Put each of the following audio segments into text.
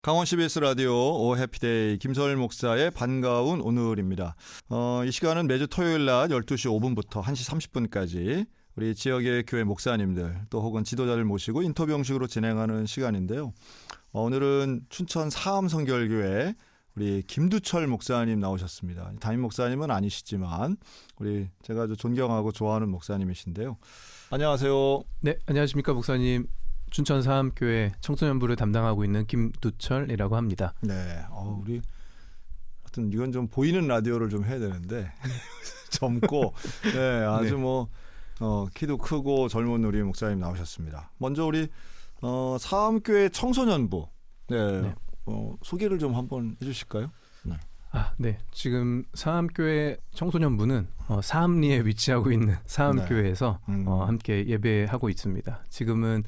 강원 CBS 라디오 오 해피데이 김서일 목사의 반가운 오늘입니다. 이 시간은 매주 토요일 낮 12시 5분부터 1시 30분까지 우리 지역의 교회 목사님들 또 혹은 지도자를 모시고 인터뷰 형식으로 진행하는 시간인데요. 오늘은 춘천 사암성결교회 우리 김두철 목사님 나오셨습니다. 담임 목사님은 아니시지만 우리 제가 아주 존경하고 좋아하는 목사님이신데요. 안녕하세요. 네, 안녕하십니까 목사님. 춘천 사암교회 청소년부를 담당하고 있는 김두철이라고 합니다. 네, 우리 하여튼 이건 좀 보이는 라디오를 좀 해야 되는데 젊고 네, 아주 네. 키도 크고 젊은 우리 목사님 나오셨습니다. 먼저 우리 사암교회 청소년부 네. 소개를 좀 한번 해주실까요? 네. 네. 지금 사암교회 청소년부는 사암리에 위치하고 있는 사암교회에서 네. 함께 예배하고 있습니다. 지금은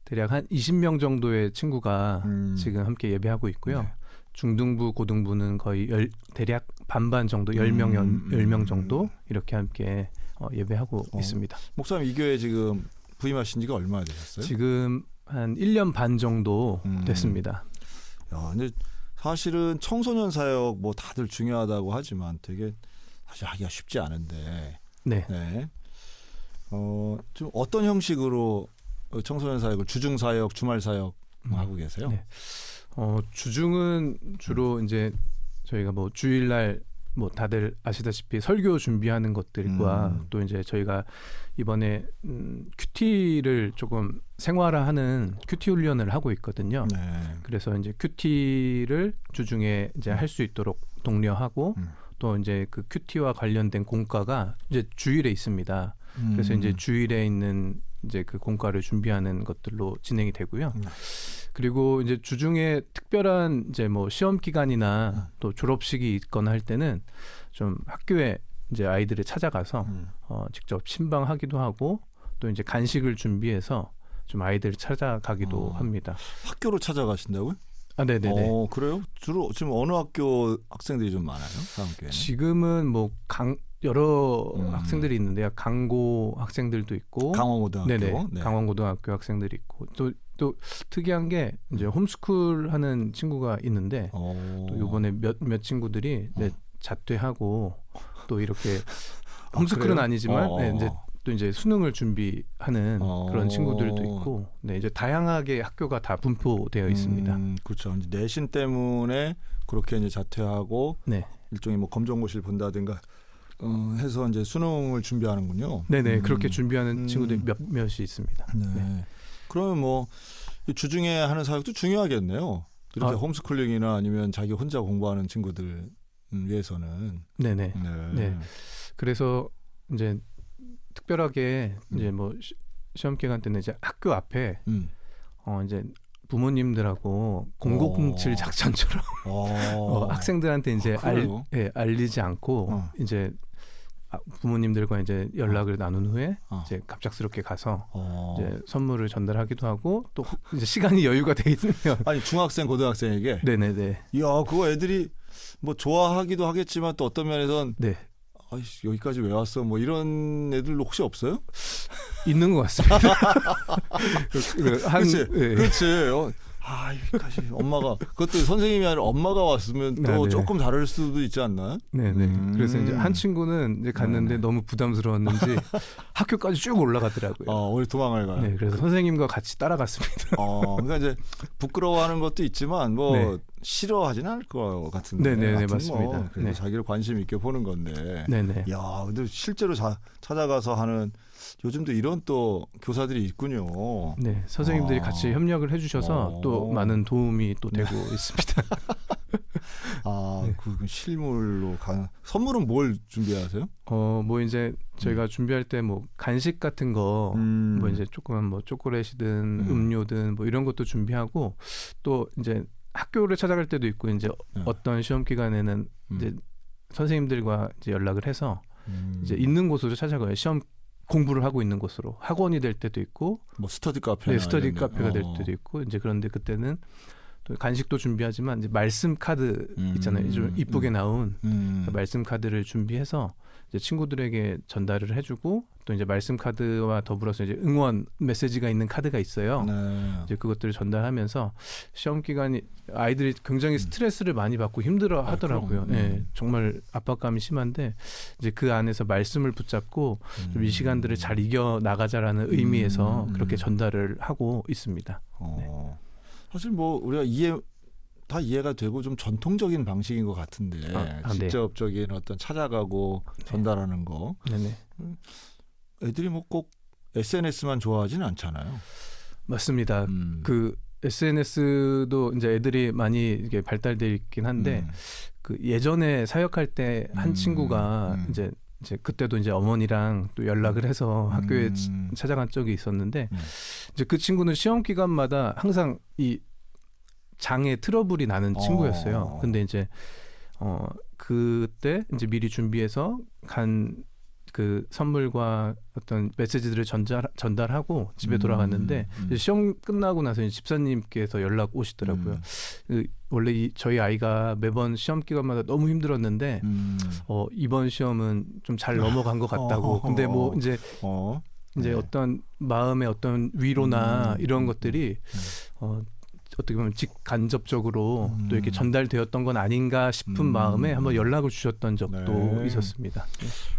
대략 한 20명 정도의 친구가 지금 함께 예배하고 있고요. 네. 중등부, 고등부는 거의 대략 반반 정도, 10명 정도 이렇게 함께 예배하고 있습니다. 목사님 이 교회 지금 부임하신 지가 얼마나 되셨어요? 지금 한 1년 반 정도 됐습니다. 근데 사실은 청소년 사역 뭐 다들 중요하다고 하지만 되게 사실 하기가 쉽지 않은데 네. 좀 어떤 형식으로 청소년 사역을 주중 사역, 주말 사역 하고 계세요? 네. 주중은 주로 이제 저희가 뭐 주일날 뭐 다들 아시다시피 설교 준비하는 것들과 또 이제 저희가 이번에 큐티를 조금 생활화하는 큐티 훈련을 하고 있거든요. 네. 그래서 이제 큐티를 주중에 이제 할 수 있도록 독려하고 또 이제 그 큐티와 관련된 공과가 이제 주일에 있습니다. 그래서 이제 주일에 있는 이제 그 공과를 준비하는 것들로 진행이 되고요. 그리고 이제 주중에 특별한 이제 뭐 시험 기간이나 또 졸업식이 있거나 할 때는 좀 학교에 이제 아이들을 찾아가서 직접 신방하기도 하고 또 이제 간식을 준비해서 좀 아이들을 찾아가기도 합니다. 학교로 찾아가신다고요? 네네네. 그래요? 주로 지금 어느 학교 학생들이 좀 많아요? 사암교회는? 지금은 뭐 여러 학생들이 있는데요. 강고 학생들도 있고, 강원고등학교, 네네, 네. 강원고등학교 학생들이 있고, 또 특이한 게 이제 홈스쿨 하는 친구가 있는데, 또 이번에 몇 친구들이 자퇴하고 또 이렇게 홈스쿨은 아니지만 이제 수능을 준비하는 그런 친구들도 있고, 네, 이제 다양하게 학교가 다 분포되어 있습니다. 그렇죠. 이제 내신 때문에 그렇게 이제 자퇴하고 일종의 뭐 검정고시를 본다든가. 해서 이제 수능을 준비하는군요. 네네, 그렇게 준비하는 친구들이 몇몇이 있습니다. 네. 그러면 뭐 주중에 하는 사역도 중요하겠네요. 이렇게 홈스쿨링이나 아니면 자기 혼자 공부하는 친구들 위해서는. 네네. 네. 그래서 이제 특별하게 이제 뭐 시험 기간 때는 이제 학교 앞에 이제 부모님들하고 0007 작전처럼 학생들한테 이제 알리지 않고 이제 부모님들과 이제 연락을 나눈 후에 이제 갑작스럽게 가서 이제 선물을 전달하기도 하고 또 이제 시간이 여유가 돼 있으면 아니 중학생 고등학생에게 네네네. 이야 그거 애들이 뭐 좋아하기도 하겠지만 또 어떤 면에선 아이씨 여기까지 왜 왔어 뭐 이런 애들도 혹시 없어요? 있는 것 같습니다. 그렇지. 여기까지 엄마가 그것도 선생님이 아니라 엄마가 왔으면 또 조금 다를 수도 있지 않나? 네네. 그래서 이제 한 친구는 이제 갔는데 너무 부담스러웠는지 학교까지 쭉 올라가더라고요. 우리 도망을 가요. 네, 그래서 선생님과 같이 따라갔습니다. 그러니까 이제 부끄러워하는 것도 있지만 뭐 싫어하지는 않을 것 같은데. 네네, 맞습니다. 그래서 자기를 관심 있게 보는 건데. 네네. 야, 근데 실제로 찾아가서 하는. 요즘도 이런 또 교사들이 있군요. 네, 선생님들이 같이 협력을 해주셔서 또 많은 도움이 또 되고 있습니다. 그 실물로 선물은 뭘 준비하세요? 뭐 이제 저희가 준비할 때 뭐 간식 같은 거, 뭐 이제 조그만 뭐 초콜릿이든 음료든 뭐 이런 것도 준비하고 또 이제 학교를 찾아갈 때도 있고 이제 어떤 시험 기간에는 이제 선생님들과 이제 연락을 해서 이제 있는 곳으로 찾아가요. 시험 공부를 하고 있는 곳으로 학원이 될 때도 있고 뭐 스터디 카페 스터디 카페가 될 때도 있고 이제 그런데 그때는 또 간식도 준비하지만 이제 말씀 카드 있잖아요. 좀 이쁘게 나온 그 말씀 카드를 준비해서 이제 친구들에게 전달을 해주고 또 이제 말씀 카드와 더불어서 이제 응원 메시지가 있는 카드가 있어요. 네. 이제 그것들을 전달하면서 시험 기간이 아이들이 굉장히 스트레스를 많이 받고 힘들어 하더라고요. 그럼. 예, 정말 압박감이 심한데 이제 그 안에서 말씀을 붙잡고 좀 이 시간들을 잘 이겨 나가자라는 의미에서 그렇게 전달을 하고 있습니다. 네. 사실 뭐 우리가 다 이해가 되고 좀 전통적인 방식인 것 같은데 네. 직접적인 어떤 찾아가고 전달하는 거. 네네. 애들이 뭐 꼭 SNS만 좋아하지는 않잖아요. 맞습니다. 그 SNS도 이제 애들이 많이 이게 발달돼 있긴 한데 그 예전에 사역할 때 한 친구가 이제 그때도 이제 어머니랑 또 연락을 해서 학교에 찾아간 적이 있었는데 이제 그 친구는 시험 기간마다 항상 이 장에 트러블이 나는 친구였어요. 근데 이제 그때 이제 미리 준비해서 간 그 선물과 어떤 메시지들을 전달하고 집에 돌아갔는데 이제 시험 끝나고 나서 이제 집사님께서 연락 오시더라고요. 원래 저희 아이가 매번 시험 기간마다 너무 힘들었는데 이번 시험은 좀 잘 넘어간 것 같다고. 근데 뭐 이제 네. 어떤 마음의 어떤 위로나 이런 것들이 어떻게 보면 직간접적으로 또 이렇게 전달되었던 건 아닌가 싶은 마음에 한번 연락을 주셨던 적도 있었습니다.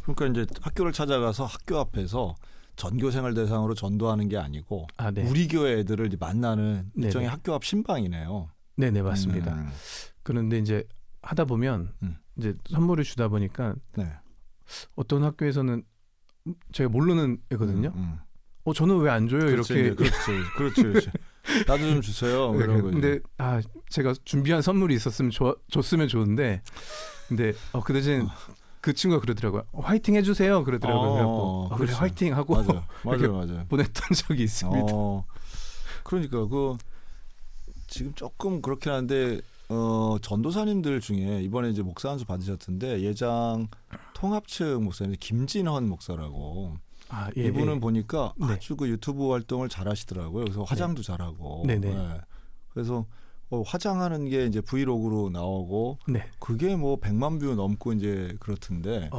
그러니까 이제 학교를 찾아가서 학교 앞에서 전교생을 대상으로 전도하는 게 아니고 네. 우리 교회 애들을 이제 만나는 일종의 네네. 학교 앞 신방이네요. 네네 맞습니다. 그런데 이제 하다 보면 이제 선물을 주다 보니까 네. 어떤 학교에서는 제가 모르는 애거든요. 저는 왜 안 줘요? 그렇지, 이렇게. 그렇지. 나도 좀 주세요. 뭐 이런 거죠. 근데 제가 준비한 선물이 있었으면 줬으면 좋은데 근데 그 대신 그 친구가 그러더라고요. 화이팅 해주세요. 그러더라고요. 그래 그렇죠. 화이팅 하고 맞아요. 보냈던 적이 있습니다. 그러니까 지금 조금 그렇긴 한데 전도사님들 중에 이번에 이제 목사 한 수 받으셨던데 예장 통합측 목사님 김진헌 목사라고. 이분은 보니까 아주 그 유튜브 활동을 잘하시더라고요. 그래서 화장도 잘하고. 네. 그래서 화장하는 게 이제 브이로그로 나오고 그게 뭐 100만 뷰 넘고 이제 그렇던데.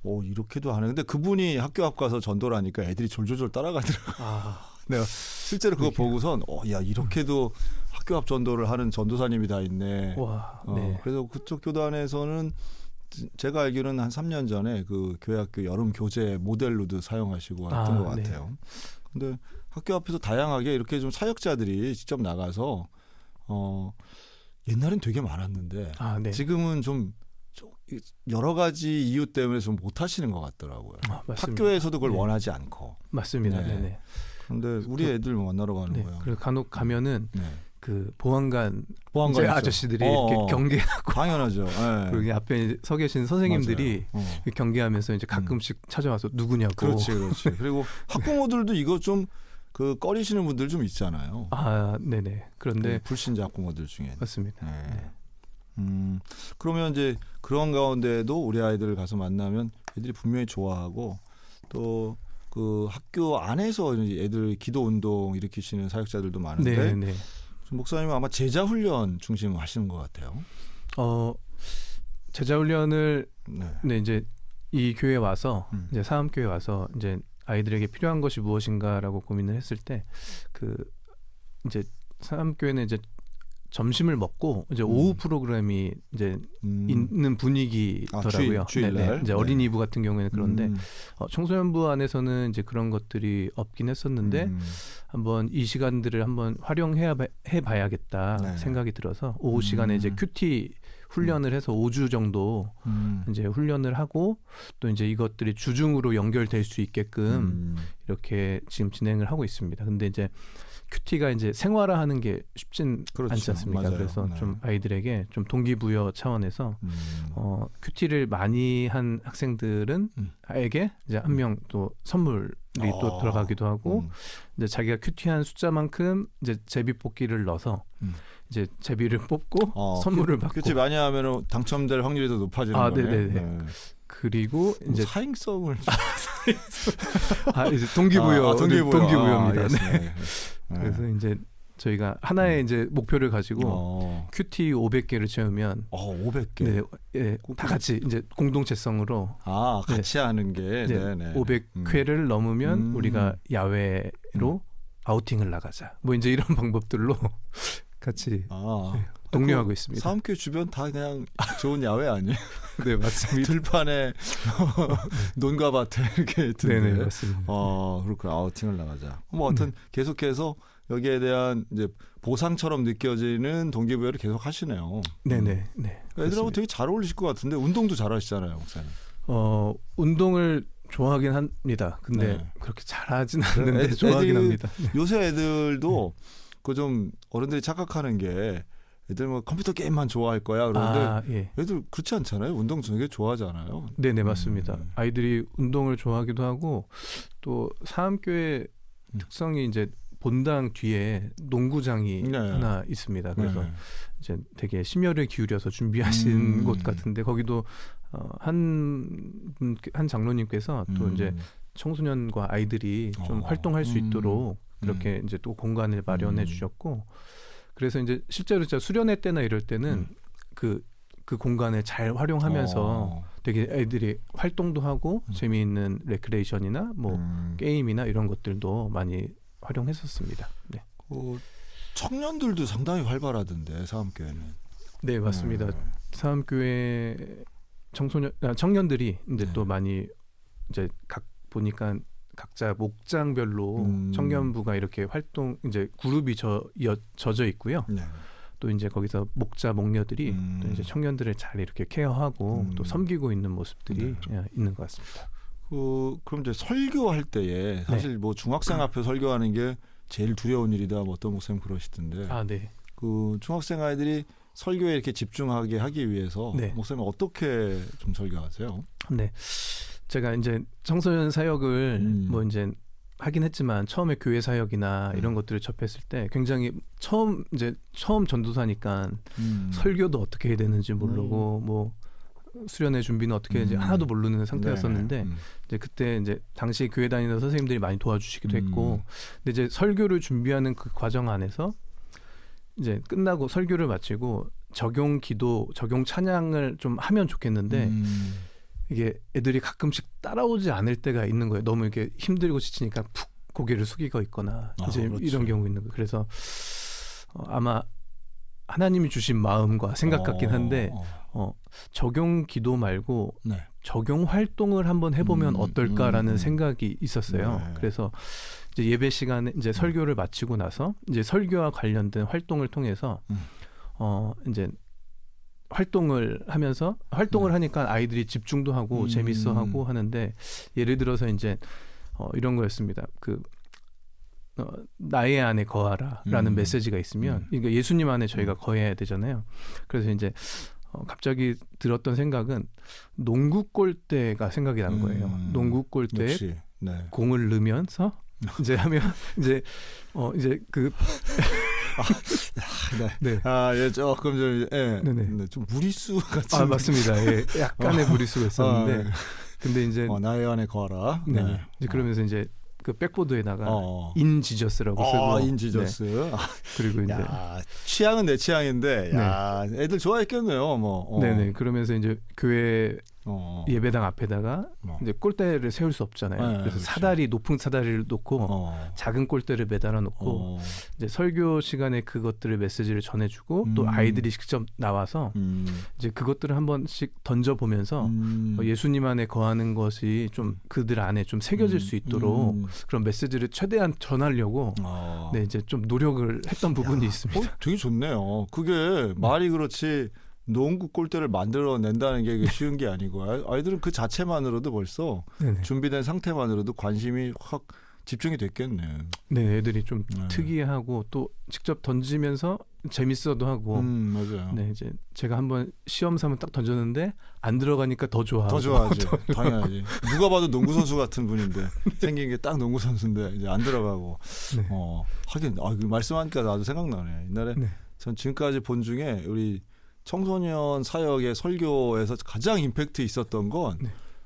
이렇게도 하네. 근데 그분이 학교 앞 가서 전도를 하니까 애들이 졸졸졸 따라가더라고요. 내가 실제로 그거 보고선 야 이렇게도 학교 앞 전도를 하는 전도사님이 다 있네. 그래서 그쪽 교단에서는 제가 알기로는 한 3년 전에 그 교회학교 여름 교재 모델로도 사용하시고 했던 것 같아요. 근데 학교 앞에서 다양하게 이렇게 좀 사역자들이 직접 나가서 옛날엔 되게 많았는데 지금은 좀 여러 가지 이유 때문에 좀 못 하시는 것 같더라고요. 학교에서도 그걸 원하지 않고. 맞습니다. 그런데 우리 애들 만나러 가는 거예요. 그래서 간혹 가면은 그 보안관 아저씨들이 있죠. 이렇게 경계하고 당연하죠. 그리고 앞에 서 계신 선생님들이 경계하면서 이제 가끔씩 찾아와서 누구냐고. 그렇지. 그리고 학부모들도 이거 좀 그 꺼리시는 분들 좀 있잖아요. 네네. 그런데 불신자 학부모들 중에. 맞습니다. 그러면 이제 그런 가운데도 우리 아이들을 가서 만나면 애들이 분명히 좋아하고 또 그 학교 안에서 애들 기도 운동 일으키시는 사역자들도 많은데 목사님은 아마 제자 훈련 중심 하시는 것 같아요. 제자 훈련을 이제 이 교회 와서 이제 사암교회 와서 이제 아이들에게 필요한 것이 무엇인가라고 고민을 했을 때 그 이제 사암교회는 이제 점심을 먹고 이제 오후 프로그램이 이제 있는 분위기더라고요. 주일날. 이제 어린이부 같은 경우에는 그런데 청소년부 안에서는 이제 그런 것들이 없긴 했었는데 한번 이 시간들을 한번 활용해 봐야겠다 생각이 들어서 오후 시간에 이제 큐티 훈련을 해서 5주 정도 이제 훈련을 하고 또 이제 이것들이 주중으로 연결될 수 있게끔 이렇게 지금 진행을 하고 있습니다. 근데 이제 큐티가 이제 생활화하는 게 쉽진 않지 않습니까? 맞아요. 그래서 좀 아이들에게 좀 동기부여 차원에서 큐티를 많이 한 학생들은 에게 이제 한 명 또 선물이 또 들어가기도 하고 이제 자기가 큐티한 숫자만큼 이제 제비뽑기를 넣어서 이제 제비를 뽑고 선물을 받고 큐티 많이 하면 당첨될 확률이 더 높아지는 거네. 그리고 이제 사행성을 이제 동기부여입니다. 알겠습니다. 그래서 이제 저희가 하나의 이제 목표를 가지고 큐티 500개를 채우면 500개. 네, 예, 다 같이 이제 공동체성으로 같이 하는 게 네, 500회를 넘으면 우리가 야외로 아우팅을 나가자. 뭐 이제 이런 방법들로 같이 독려하고 있습니다. 사암교회 주변 다 그냥 좋은 야외 아니에요? 네, 맞습니다. 들판에 논과 밭에 이렇게 있던데. 네네, 맞습니다. 그렇구나. 아우팅을 나가자. 뭐 하여튼 계속해서 여기에 대한 이제 보상처럼 느껴지는 동기부여를 계속 하시네요. 네네. 네. 애들하고 되게 잘 어울리실 것 같은데 운동도 잘하시잖아요, 목사님. 운동을 좋아하긴 합니다. 근데 그렇게 잘하진 않는데 좋아하긴 합니다. 요새 애들도 그 좀 어른들이 착각하는 게 애들 뭐 컴퓨터 게임만 좋아할 거야 그러는데 애들 그렇지 않잖아요. 운동 되게 좋아하잖아요. 네네, 맞습니다. 아이들이 운동을 좋아하기도 하고 또 사암교회 특성이 이제 본당 뒤에 농구장이 하나 있습니다. 그래서 이제 되게 심혈을 기울여서 준비하신 곳 같은데 거기도 한 장로님께서 또 이제 청소년과 아이들이 좀 활동할 수 있도록 그렇게 이제 또 공간을 마련해 주셨고 그래서 이제 실제로 진짜 수련회 때나 이럴 때는 그 공간을 잘 활용하면서 되게 애들이 활동도 하고 재미있는 레크레이션이나 뭐 게임이나 이런 것들도 많이 활용했었습니다. 네. 청년들도 상당히 활발하던데 사암교회는. 네, 맞습니다. 사암교회 청년들이 이제 또 많이 이제 보니까 각자 목장별로 청년부가 이렇게 활동 이제 그룹이 젖어 있고요. 또 이제 거기서 목녀들이 또 이제 청년들을 잘 이렇게 케어하고 또 섬기고 있는 모습들이 있는 것 같습니다. 그럼 이제 설교할 때에 사실 뭐 중학생 앞에 설교하는 게 제일 두려운 일이다. 뭐 어떤 목사님 그러시던데. 네. 그 중학생 아이들이 설교에 이렇게 집중하게 하기 위해서 목사님 어떻게 좀 설교하세요? 네. 제가 이제 청소년 사역을 뭐 이제 하긴 했지만 처음에 교회 사역이나 이런 것들을 접했을 때 굉장히 처음 전도사니까 설교도 어떻게 해야 되는지 모르고 뭐 수련회 준비는 어떻게 해야지 하나도 모르는 상태였었는데 이제 그때 이제 당시 교회 다니는 선생님들이 많이 도와주시기도 했고 근데 이제 설교를 준비하는 그 과정 안에서 이제 끝나고 설교를 마치고 적용 기도, 적용 찬양을 좀 하면 좋겠는데 이게 애들이 가끔씩 따라오지 않을 때가 있는 거예요. 너무 이렇게 힘들고 지치니까 푹 고개를 숙이고 있거나 이제 그렇지. 이런 경우 있는 거예요. 그래서 아마 하나님이 주신 마음과 생각 같긴 한데 적용 기도 말고 적용 활동을 한번 해보면 어떨까라는 생각이 있었어요. 그래서 이제 예배 시간에 이제 설교를 마치고 나서 이제 설교와 관련된 활동을 통해서 이제 활동을 하면서 하니까 아이들이 집중도 하고 재밌어하고 하는데 예를 들어서 이제 이런 거였습니다. 나의 안에 거하라라는 메시지가 있으면 그러니까 예수님 안에 저희가 거해야 되잖아요. 그래서 이제 갑자기 들었던 생각은 농구 골대가 생각이 난 거예요. 농구 골대에 공을 넣으면서 이제 하면 이제 조금 좀 무리수 같이. 맞습니다. 예, 약간의 무리수가 있었는데, 근데 이제 나의 안에 거하라. 이제 그러면서 이제 그 백보드에다가 인지저스라고 쓰고 인지저스. 그리고 이제 취향은 내 취향인데, 애들 좋아했겠네요, 뭐. 네네. 그러면서 이제 교회 예배당 앞에다가 이제 골대를 세울 수 없잖아요. 그래서 높은 사다리를 놓고 작은 골대를 매달아 놓고 이제 설교 시간에 그것들을 메시지를 전해주고 또 아이들이 직접 나와서 이제 그것들을 한 번씩 던져 보면서 예수님 안에 거하는 것이 좀 그들 안에 좀 새겨질 수 있도록 그런 메시지를 최대한 전하려고 이제 좀 노력을 했던 부분이 있습니다. 되게 좋네요. 그게 말이 그렇지. 농구 골대를 만들어낸다는 게 쉬운 게 아니고 아이들은 그 자체만으로도 벌써 준비된 상태만으로도 관심이 확 집중이 됐겠네. 네, 애들이 좀 특이하고 또 직접 던지면서 재밌어도 하고. 맞아요. 네, 이제 제가 한번 시험 삼아 딱 던졌는데 안 들어가니까 더 좋아하고. 더 좋아하지. 당연하지. 누가 봐도 농구 선수 같은 분인데 생긴 게 딱 농구 선수인데 이제 안 들어가고. 하긴 말씀하니까 나도 생각나네. 옛날에 전 지금까지 본 중에 우리 청소년 사역의 설교에서 가장 임팩트 있었던 건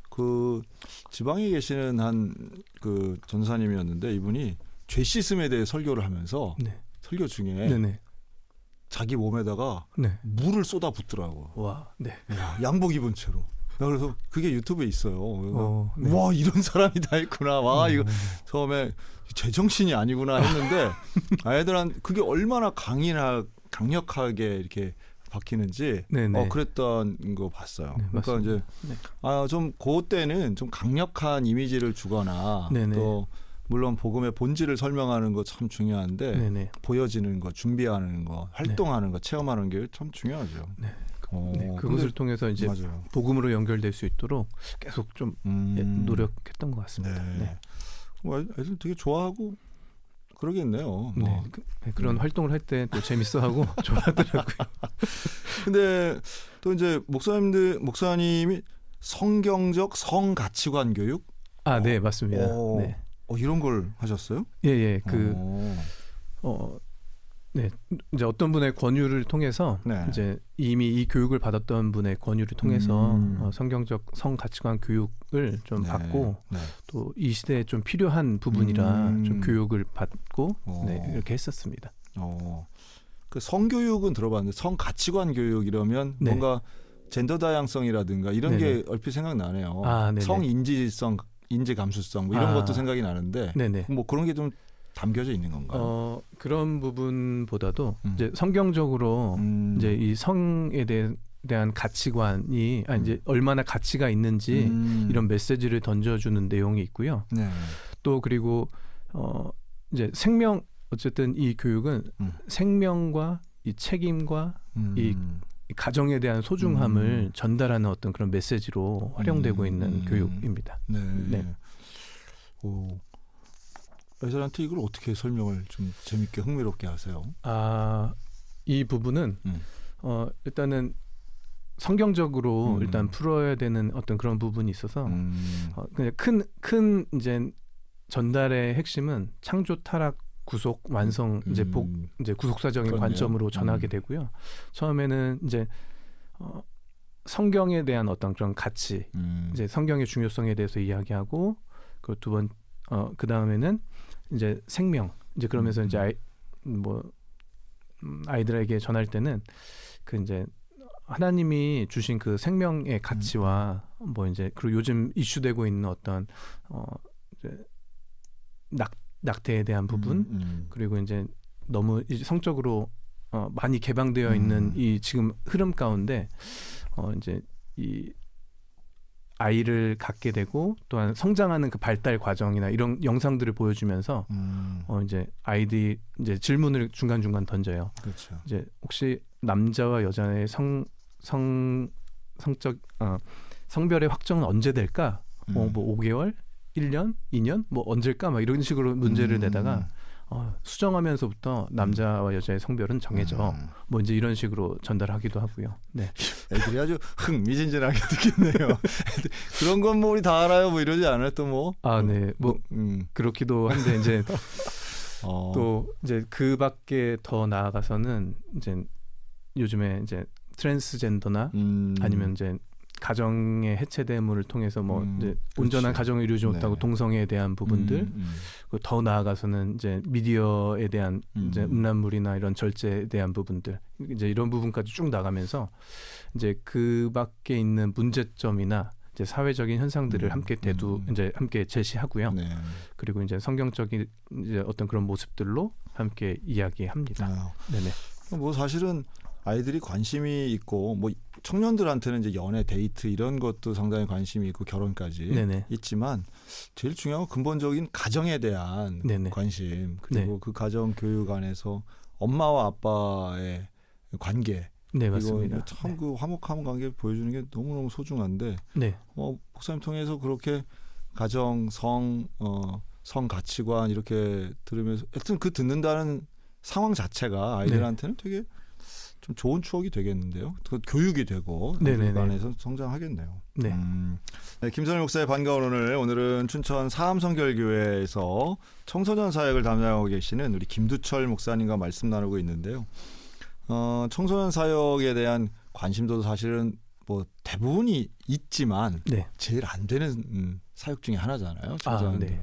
그 지방에 계시는 한 그 전사님이었는데 이분이 죄 씻음에 대해 설교를 하면서 설교 중에 네네. 자기 몸에다가 네. 물을 쏟아 붓더라고. 와. 네. 야, 양복 입은 채로. 나 그래서 그게 유튜브에 있어요. 그래서 네. 와 이런 사람이 다 있구나. 와 이거 네. 처음에 제정신이 아니구나 했는데 아이들한 그게 얼마나 강력하게 이렇게 박히는지 네네. 그랬던 거 봤어요. 네, 그러니까 맞습니다. 이제 네. 좀 그때는 좀 강력한 이미지를 주거나 네네. 또 물론 복음의 본질을 설명하는 거 참 중요한데 네네. 보여지는 거, 준비하는 거, 활동하는 거, 체험하는 게 참 중요하죠. 네. 네, 그것을 통해서 이제 맞아요. 복음으로 연결될 수 있도록 계속 좀 노력했던 것 같습니다. 네. 애들 되게 좋아하고 그러겠네요. 네. 그런 활동을 할 때 또 재밌어하고 좋아하더라고요. 근데 또 이제 목사님이 성경적 성가치관 교육? 네, 맞습니다. 네. 이런 걸 하셨어요? 예. 네. 이제 어떤 분의 권유를 통해서 네. 이제 이미 이 교육을 받았던 분의 권유를 통해서 성경적 성가치관 교육을 좀 네. 받고 네. 또 이 시대에 좀 필요한 부분이라 좀 교육을 받고 네, 이렇게 했었습니다. 그 성교육은 들어봤는데 성가치관 교육 이러면 네. 뭔가 젠더 다양성이라든가 이런 네네. 게 얼핏 생각나네요. 네네. 성인지성, 인지 감수성 뭐 이런 것도 생각이 나는데 네네. 뭐 그런 게 좀 담겨져 있는 건가요? 그런 부분보다도 이제 성경적으로 이제 이 성에 대한 가치관이 이제 얼마나 가치가 있는지 이런 메시지를 던져주는 내용이 있고요. 네. 또 그리고 이제 어쨌든 이 교육은 생명과 이 책임과 이 가정에 대한 소중함을 전달하는 어떤 그런 메시지로 활용되고 있는 교육입니다. 네. 네. 애들한테 이걸 어떻게 설명을 좀 재밌게 흥미롭게 하세요? 이 부분은 일단은 성경적으로 일단 풀어야 되는 어떤 그런 부분이 있어서 그냥 큰 이제 전달의 핵심은 창조, 타락, 구속, 완성, 이제 구속사적인 그렇네요. 관점으로 전하게 되고요. 처음에는 이제 성경에 대한 어떤 그런 가치, 이제 성경의 중요성에 대해서 이야기하고 그 다음에는 이제 생명, 이제 그러면서 이제 아이들에게 전할 때는 그 이제 하나님이 주신 그 생명의 가치와 뭐 이제 그리고 요즘 이슈되고 있는 어떤 이제 낙태에 대한 부분 그리고 이제 너무 이제 성적으로 많이 개방되어 있는 이 지금 흐름 가운데 이제 이 아이를 갖게 되고 또한 성장하는 그 발달 과정이나 이런 영상들을 보여주면서 이제 아이들이 이제 질문을 중간중간 던져요. 그렇죠. 이제 혹시 남자와 여자의 성별의 확정은 언제 될까? 뭐 5개월, 1년, 2년, 뭐 언제일까? 막 이런 식으로 문제를 내다가 수정하면서부터 남자와 여자의 성별은 정해져. 뭐 이제 이런 식으로 전달하기도 하고요. 네. 애들이 아주 흥미진진하게 듣겠네요. 그런 건 뭐 우리 다 알아요. 뭐 이러지 않아요? 또 뭐? 네. 뭐 그렇기도 한데 이제 또 이제 그 밖에 더 나아가서는 이제 요즘에 이제 트랜스젠더나 아니면 이제 가정의 해체됨을 통해서 뭐 이제 온전한 가정을 이루지 못하고 네. 동성애에 대한 부분들 그리고 더 나아가서는 이제 미디어에 대한 이제 음란물이나 이런 절제에 대한 부분들 이제 이런 부분까지 쭉 나가면서 이제 그 밖에 있는 문제점이나 이제 사회적인 현상들을 함께 이제 함께 제시하고요. 네. 그리고 이제 성경적인 이제 어떤 그런 모습들로 함께 이야기합니다. 네네. 뭐 사실은 아이들이 관심이 있고 뭐 청년들한테는 이제 연애, 데이트 이런 것도 상당히 관심이 있고 결혼까지 네네. 있지만 제일 중요한 건 근본적인 가정에 대한 네네. 관심 그리고 네. 그 가정 교육 안에서 엄마와 아빠의 관계 네, 맞습니다. 이거 참 그 화목한 관계 보여주는 게 너무너무 소중한데 네. 목사님 통해서 그렇게 가정, 성 가치관 이렇게 들으면서 하여튼 그 듣는다는 상황 자체가 아이들한테는 되게 좀 좋은 추억이 되겠는데요. 그 교육이 되고 그 안에서 성장하겠네요. 네. 네, 김선일 목사의 반가운 오늘은 춘천 사암성결교회에서 청소년 사역을 담당하고 계시는 우리 김두철 목사님과 말씀 나누고 있는데요. 청소년 사역에 대한 관심도 사실은 뭐 대부분이 있지만 제일 안 되는 사역 중에 하나잖아요. 청소년들. 네.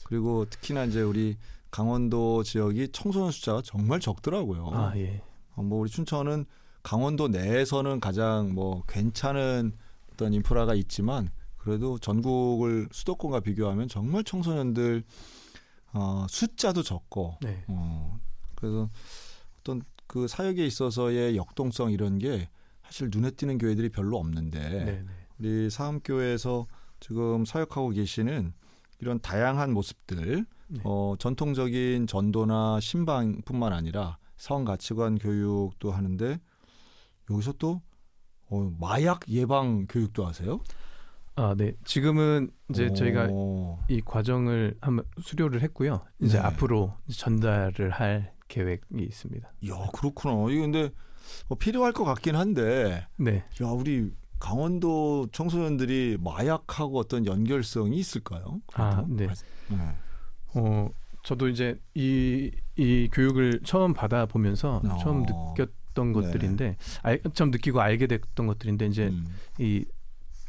그리고 특히나 이제 우리 강원도 지역이 청소년 숫자가 정말 적더라고요. 아, 예. 뭐 우리 춘천은 강원도 내에서는 가장 뭐 괜찮은 어떤 인프라가 있지만 그래도 전국을 수도권과 비교하면 정말 청소년들 숫자도 적고 네. 그래서 어떤 그 사역에 있어서의 역동성 이런 게 사실 눈에 띄는 교회들이 별로 없는데 네. 우리 사암교회에서 지금 사역하고 계시는 이런 다양한 모습들 네. 전통적인 전도나 신방뿐만 아니라 성 가치관 교육도 하는데 여기서 또 마약 예방 교육도 하세요? 아, 네. 지금은 이제 저희가 이 과정을 한번 수료를 했고요. 이제 네. 앞으로 전달을 할 계획이 있습니다. 야, 그렇구나. 이게 근데 필요할 것 같긴 한데 네. 야, 우리 강원도 청소년들이 마약하고 어떤 연결성이 있을까요? 아, 네. 네. 저도 이제 이 교육을 처음 받아보면서 처음 느꼈던 것들인데, 처음 느끼고 알게 됐던 것들인데, 이제 이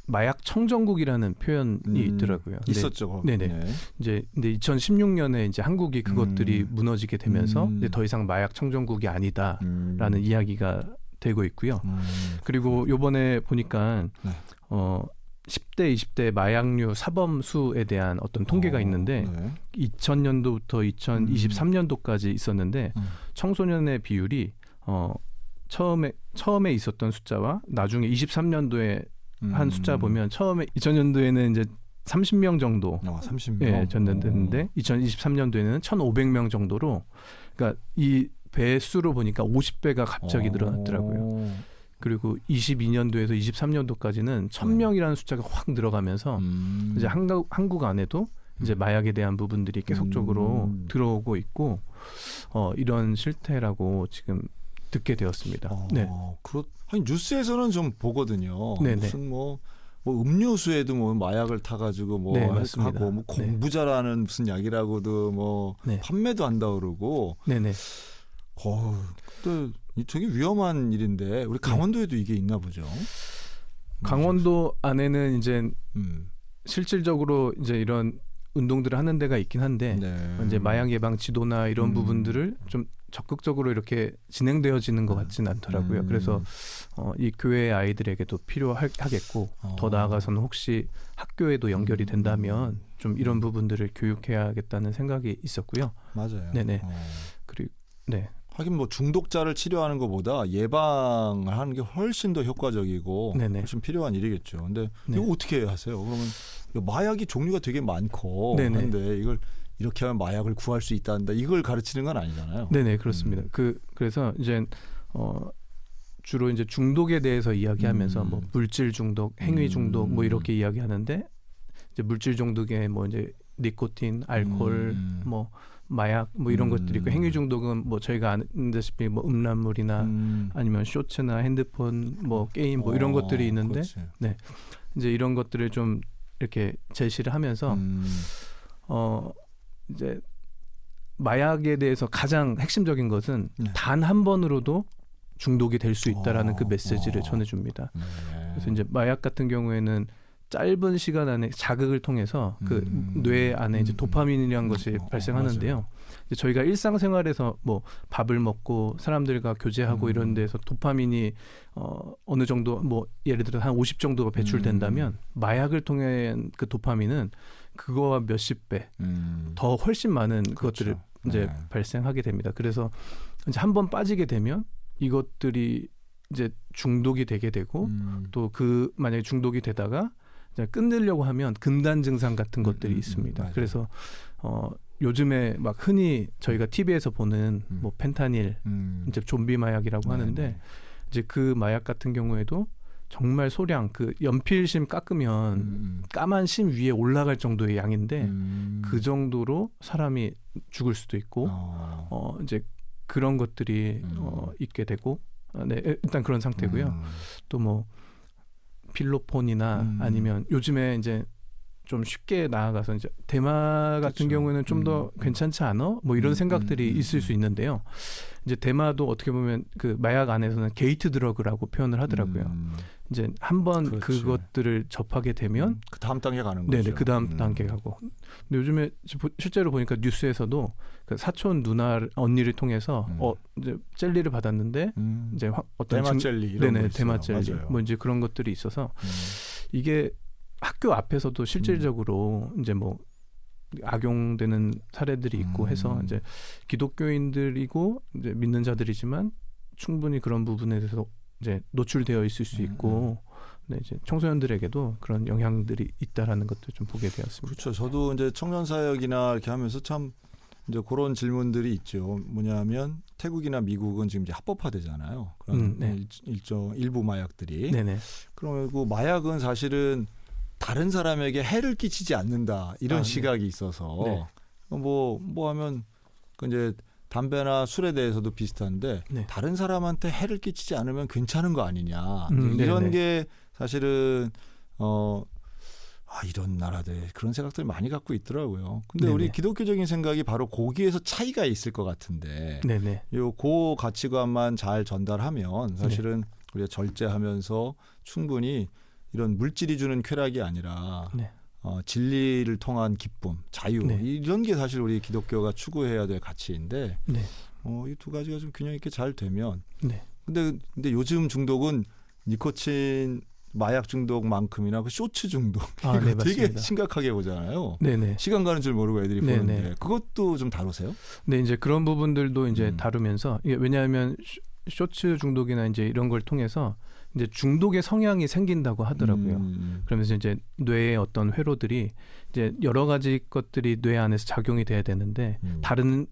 마약 청정국이라는 표현이 있더라고요. 있었죠. 네네. 네. 이제 근데 2016년에 이제 한국이 그것들이 무너지게 되면서 이제 더 이상 마약 청정국이 아니다라는 이야기가 되고 있고요. 그리고 요번에 보니까 네. 10대, 20대 마약류 사범 수에 대한 어떤 통계가 있는데 네. 2000년도부터 2023년도까지 있었는데 청소년의 비율이 처음에 있었던 숫자와 나중에 23년도에 한 숫자 보면 처음에 2000년도에는 이제 30명 정도 30명 예, 전달됐는데 2023년도에는 1,500명 정도로 그러니까 이 배수로 보니까 50배가 갑자기 늘어났더라고요. 그리고 22년도에서 23년도까지는 1,000명이라는 숫자가 확 늘어가면서 이제 한국 안에도 이제 마약에 대한 부분들이 계속적으로 들어오고 있고 이런 실태라고 지금 듣게 되었습니다. 네. 아니 뉴스에서는 좀 보거든요. 네네. 무슨 뭐 음료수에도 뭐 마약을 타가지고 뭐 네, 하고 뭐 공부자라는 무슨 약이라고도 뭐 네. 판매도 한다 그러고. 네네. 또 되게 위험한 일인데 우리 강원도에도 이게 있나 보죠. 강원도 안에는 이제 실질적으로 이제 이런 운동들을 하는 데가 있긴 한데 이제 마약 예방 지도나 이런 부분들을 좀 적극적으로 이렇게 진행되어지는 것 같지는 않더라고요. 그래서 이 교회 아이들에게도 필요하겠고 더 나아가서는 혹시 학교에도 연결이 된다면 좀 이런 부분들을 교육해야겠다는 생각이 있었고요. 맞아요. 네네. 그리고 네. 하긴 뭐 중독자를 치료하는 것보다 예방을 하는 게 훨씬 더 효과적이고 네네. 훨씬 필요한 일이겠죠. 근데 네. 이거 어떻게 하세요? 그러면 마약이 종류가 되게 많고 네네. 한데 이걸 이렇게 하면 마약을 구할 수 있다는데 이걸 가르치는 건 아니잖아요. 네네, 그렇습니다. 그래서 이제 주로 이제 중독에 대해서 이야기하면서 뭐 물질 중독, 행위 중독 뭐 이렇게 이야기하는데 이제 물질 중독에 뭐 이제 니코틴, 알코올, 뭐 마약 뭐 이런 것들이 있고 행위 중독은 뭐 저희가 아는다시피 뭐 음란물이나 아니면 쇼츠나 핸드폰, 뭐 게임 뭐 이런 것들이 있는데 그렇지. 네, 이제 이런 것들을 좀 이렇게 제시를 하면서 이제 마약에 대해서 가장 핵심적인 것은 단 한 번으로도 중독이 될 수 있다라는 그 메시지를 전해줍니다. 그래서 이제 마약 같은 경우에는 짧은 시간 안에 자극을 통해서 그 뇌 안에 이제 도파민이라는 것이 발생하는데요. 이제 저희가 일상생활에서 뭐 밥을 먹고 사람들과 교제하고 이런 데서 도파민이 어느 정도 뭐 예를 들어 한 50 정도가 배출된다면 마약을 통해 그 도파민은 그거와 몇십 배 더 훨씬 많은 그것들을 이제 발생하게 됩니다. 그래서 이제 한번 빠지게 되면 이것들이 이제 중독이 되게 되고 또 그 만약에 중독이 되다가 이제 끊으려고 하면 금단 증상 같은 것들이 있습니다. 그래서 요즘에 막 흔히 저희가 TV에서 보는 뭐 펜타닐, 이제 좀비 마약이라고 하는데 이제 그 마약 같은 경우에도 정말 소량 그 연필심 깎으면 까만 심 위에 올라갈 정도의 양인데 그 정도로 사람이 죽을 수도 있고 이제 그런 것들이 있게 되고 네, 일단 그런 상태고요. 또 뭐 필로폰이나 아니면 요즘에 이제 좀 쉽게 나아가서 이제 대마 같은 그렇죠. 경우에는 좀 더 괜찮지 않아? 뭐 이런 생각들이 있을 수 있는데요. 이제 대마도 어떻게 보면 그 마약 안에서는 게이트 드러그라고 표현을 하더라고요. 이제 한번 그렇지. 그것들을 접하게 되면 그 다음 단계 가는 거죠. 네네 그 다음 단계 가고. 근데 요즘에 실제로 보니까 뉴스에서도 그 사촌 누나 언니를 통해서 이제 젤리를 받았는데 이제 어떤 대마 젤리 이런 네네 거 있어요. 대마 젤리 맞아요. 뭐 이제 그런 것들이 있어서 이게 학교 앞에서도 실질적으로 이제 뭐 악용되는 사례들이 있고 해서 이제 기독교인들이고 이제 믿는 자들이지만 충분히 그런 부분에 대해서 이제 노출되어 있을 수 있고 네, 이제 청소년들에게도 그런 영향들이 있다라는 것도 좀 보게 되었습니다. 그렇죠. 저도 이제 청년 사역이나 이렇게 하면서 참 이제 그런 질문들이 있죠. 뭐냐면 태국이나 미국은 지금 이제 합법화되잖아요. 그런 네. 일부 마약들이. 네네. 그리고 마약은 사실은 다른 사람에게 해를 끼치지 않는다 이런 시각이 있어서 네. 뭐 하면 그 이제 담배나 술에 대해서도 비슷한데 네. 다른 사람한테 해를 끼치지 않으면 괜찮은 거 아니냐 네네. 이런 게 사실은 이런 나라들 그런 생각들 많이 갖고 있더라고요. 근데 네네. 우리 기독교적인 생각이 바로 거기에서 차이가 있을 것 같은데 네네. 그 가치관만 잘 전달하면 사실은 우리가 절제하면서 충분히 이런 물질이 주는 쾌락이 아니라 네. 진리를 통한 기쁨, 자유 네. 이런 게 사실 우리 기독교가 추구해야 될 가치인데 네. 이 두 가지가 좀 균형 있게 잘 되면 네. 근데 요즘 중독은 니코틴 마약 중독만큼이나 그 쇼츠 중독 아, 이거 네, 되게 맞습니다. 심각하게 보잖아요. 네네. 시간 가는 줄 모르고 애들이 네네. 보는데 그것도 좀 다루세요? 네, 이제 그런 부분들도 이제 다루면서 이게 왜냐하면 쇼츠 중독이나 이제 이런 걸 통해서 이제 중독의 성향이 생긴다고 하더라고요. 그러면서 이제 뇌의 어떤 회로들이 이제 여러 가지 것들이 뇌 안에서 작용이 돼야 되는데 다른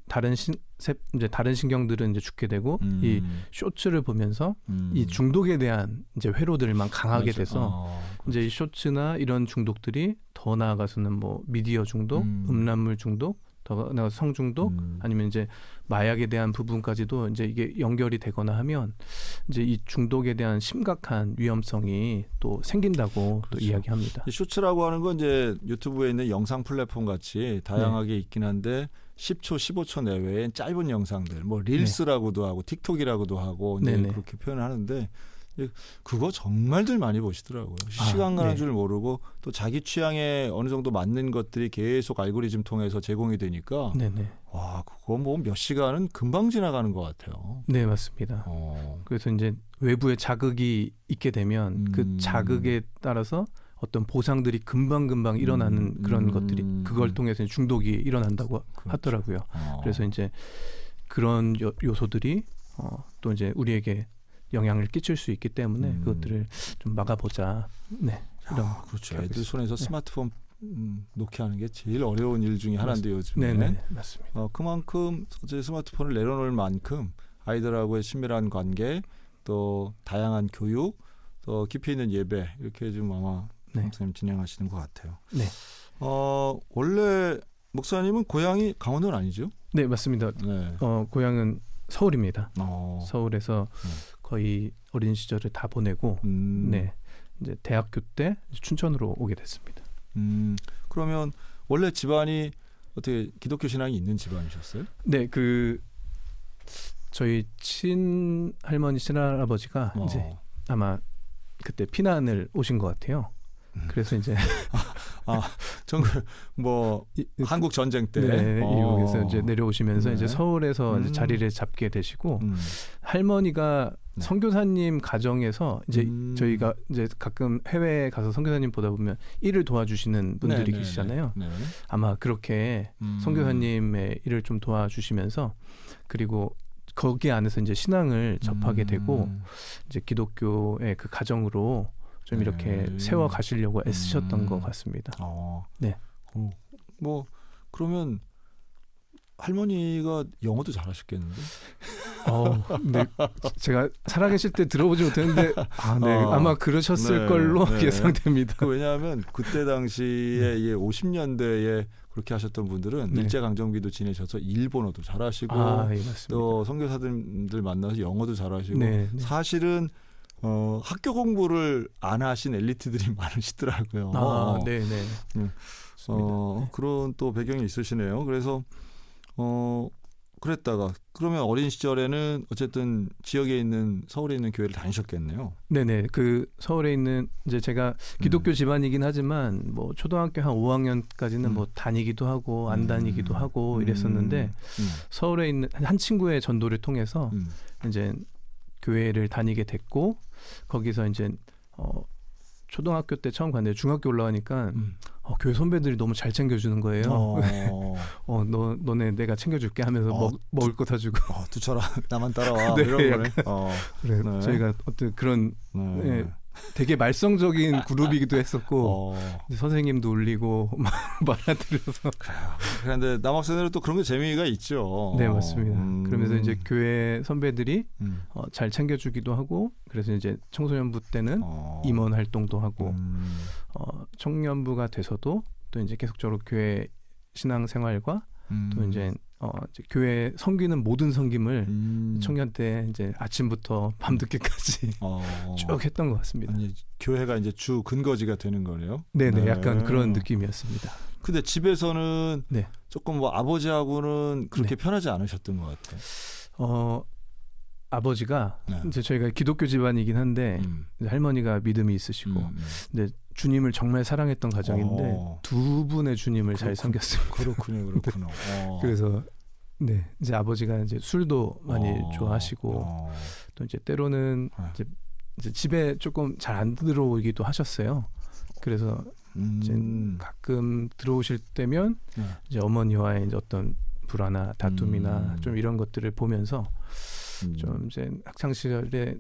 이제 다른 신경들은 이제 죽게 되고 이 쇼츠를 보면서 이 중독에 대한 이제 회로들만 강하게 돼서 이제 이 쇼츠나 이런 중독들이 더 나아가서는 뭐 미디어 중독, 음란물 중독, 더 나아가 성중독 아니면 이제 마약에 대한 부분까지도 이제 이게 연결이 되거나 하면 이제 이 중독에 대한 심각한 위험성이 또 생긴다고 또 이야기합니다. 쇼츠라고 하는 건 이제 유튜브에 있는 영상 플랫폼 같이 다양하게 있긴 한데 10초, 15초 내외의 짧은 영상들, 뭐 릴스라고도 하고 틱톡이라고도 하고 이제 그렇게 표현을 하는데 그거 정말들 많이 보시더라고요. 시간 가는 줄 모르고 또 자기 취향에 어느 정도 맞는 것들이 계속 알고리즘 통해서 제공이 되니까 와 그거 뭐 몇 시간은 금방 지나가는 것 같아요. 네, 맞습니다. 그래서 이제 외부의 자극이 있게 되면 그 자극에 따라서 어떤 보상들이 금방 일어나는 그런 것들이 그걸 통해서 중독이 일어난다고 하더라고요. 그래서 이제 그런 요소들이 또 이제 우리에게 영향을 끼칠 수 있기 때문에 그것들을 좀 막아보자. 네, 이런 그렇죠. 애들 손에서 스마트폰 놓게 하는 게 제일 어려운 일 중에 하나인데 요즘에. 네, 맞습니다. 그만큼 어제 스마트폰을 내려놓을 만큼 아이들하고의 친밀한 관계, 또 다양한 교육, 또 깊이 있는 예배 이렇게 좀 아마 목사님 진행하시는 것 같아요. 네. 원래 목사님은 고향이 강원도는 아니죠? 네, 맞습니다. 네. 고향은 서울입니다. 서울에서 네. 거의 어린 시절을 다 보내고, 네, 이제 대학교 때 춘천으로 오게 됐습니다. 그러면 원래 집안이 어떻게 기독교 신앙이 있는 집안이셨어요? 네, 저희 친할머니 친할아버지가 이제 아마 그때 피난을 오신 것 같아요. 그래서 이제 정말 뭐 한국 전쟁 때 이쪽에서 이제 내려오시면서 이제 서울에서 이제 자리를 잡게 되시고 할머니가 선교사님 가정에서 이제 저희가 이제 가끔 해외에 가서 선교사님 보다 보면 일을 도와주시는 분들이 계시잖아요. 아마 그렇게 선교사님의 일을 좀 도와주시면서 그리고 거기 안에서 이제 신앙을 접하게 되고 이제 기독교의 그 가정으로 좀 이렇게 세워 가시려고 애쓰셨던 것 같습니다. 네. 뭐 그러면 할머니가 영어도 잘하셨겠는데? 네. 제가 살아계실 때 들어보지 못했는데 아마 그러셨을 걸로 예상됩니다. 왜냐하면 그때 당시에 50년대에 그렇게 하셨던 분들은 일제강점기도 지내셔서 일본어도 잘하시고 또 선교사들 만나서 영어도 잘하시고 사실은 학교 공부를 안 하신 엘리트들이 많으시더라고요. 아, 네네. 네. 네. 그런 또 배경이 있으시네요. 그래서 그랬다가 그러면 어린 시절에는 어쨌든 지역에 있는 서울에 있는 교회를 다니셨겠네요. 네네. 그 서울에 있는 이제 제가 기독교 집안이긴 하지만 뭐 초등학교 한 5학년까지는 뭐 다니기도 하고 안 다니기도 하고 이랬었는데 서울에 있는 한 친구의 전도를 통해서 이제 교회를 다니게 됐고 거기서 이제 초등학교 때 처음 갔는데 중학교 올라가니까 교회 선배들이 너무 잘 챙겨주는 거예요. 너네 내가 챙겨줄게 하면서 먹을 거 사주고. 두쳐라 나만 따라와. 네, 이런 거네. 그래, 네. 저희가 어떤 그런 되게 말썽적인 그룹이기도 했었고 선생님도 울리고 말아들여서. 그런데 남학생들은 또 그런 게 재미가 있죠. 네, 맞습니다. 그러면서 이제 교회 선배들이 잘 챙겨주기도 하고 그래서 이제 청소년부 때는 임원 활동도 하고 청년부가 돼서도 또 이제 계속적으로 교회 신앙 생활과 또 이제 교회 섬기는 모든 섬김을 청년 때 이제 아침부터 밤늦게까지 쭉 했던 것 같습니다. 아니, 교회가 이제 주 근거지가 되는 거네요. 네네, 약간 그런 느낌이었습니다. 근데 집에서는 네. 조금 뭐 아버지하고는 그렇게 편하지 않으셨던 것 같아요. 아버지가 이제 저희가 기독교 집안이긴 한데 이제 할머니가 믿음이 있으시고 근데 주님을 정말 사랑했던 가정인데 두 분의 주님을 잘 섬겼습니다. 그렇군요. 그래서 네, 이제 아버지가 이제 술도 많이 좋아하시고 또 이제 때로는 이제 집에 조금 잘 안 들어오기도 하셨어요. 그래서 이제 가끔 들어오실 때면 이제 어머니와의 이제 어떤 불화나 다툼이나 좀 이런 것들을 보면서 좀 이제 학창 시절에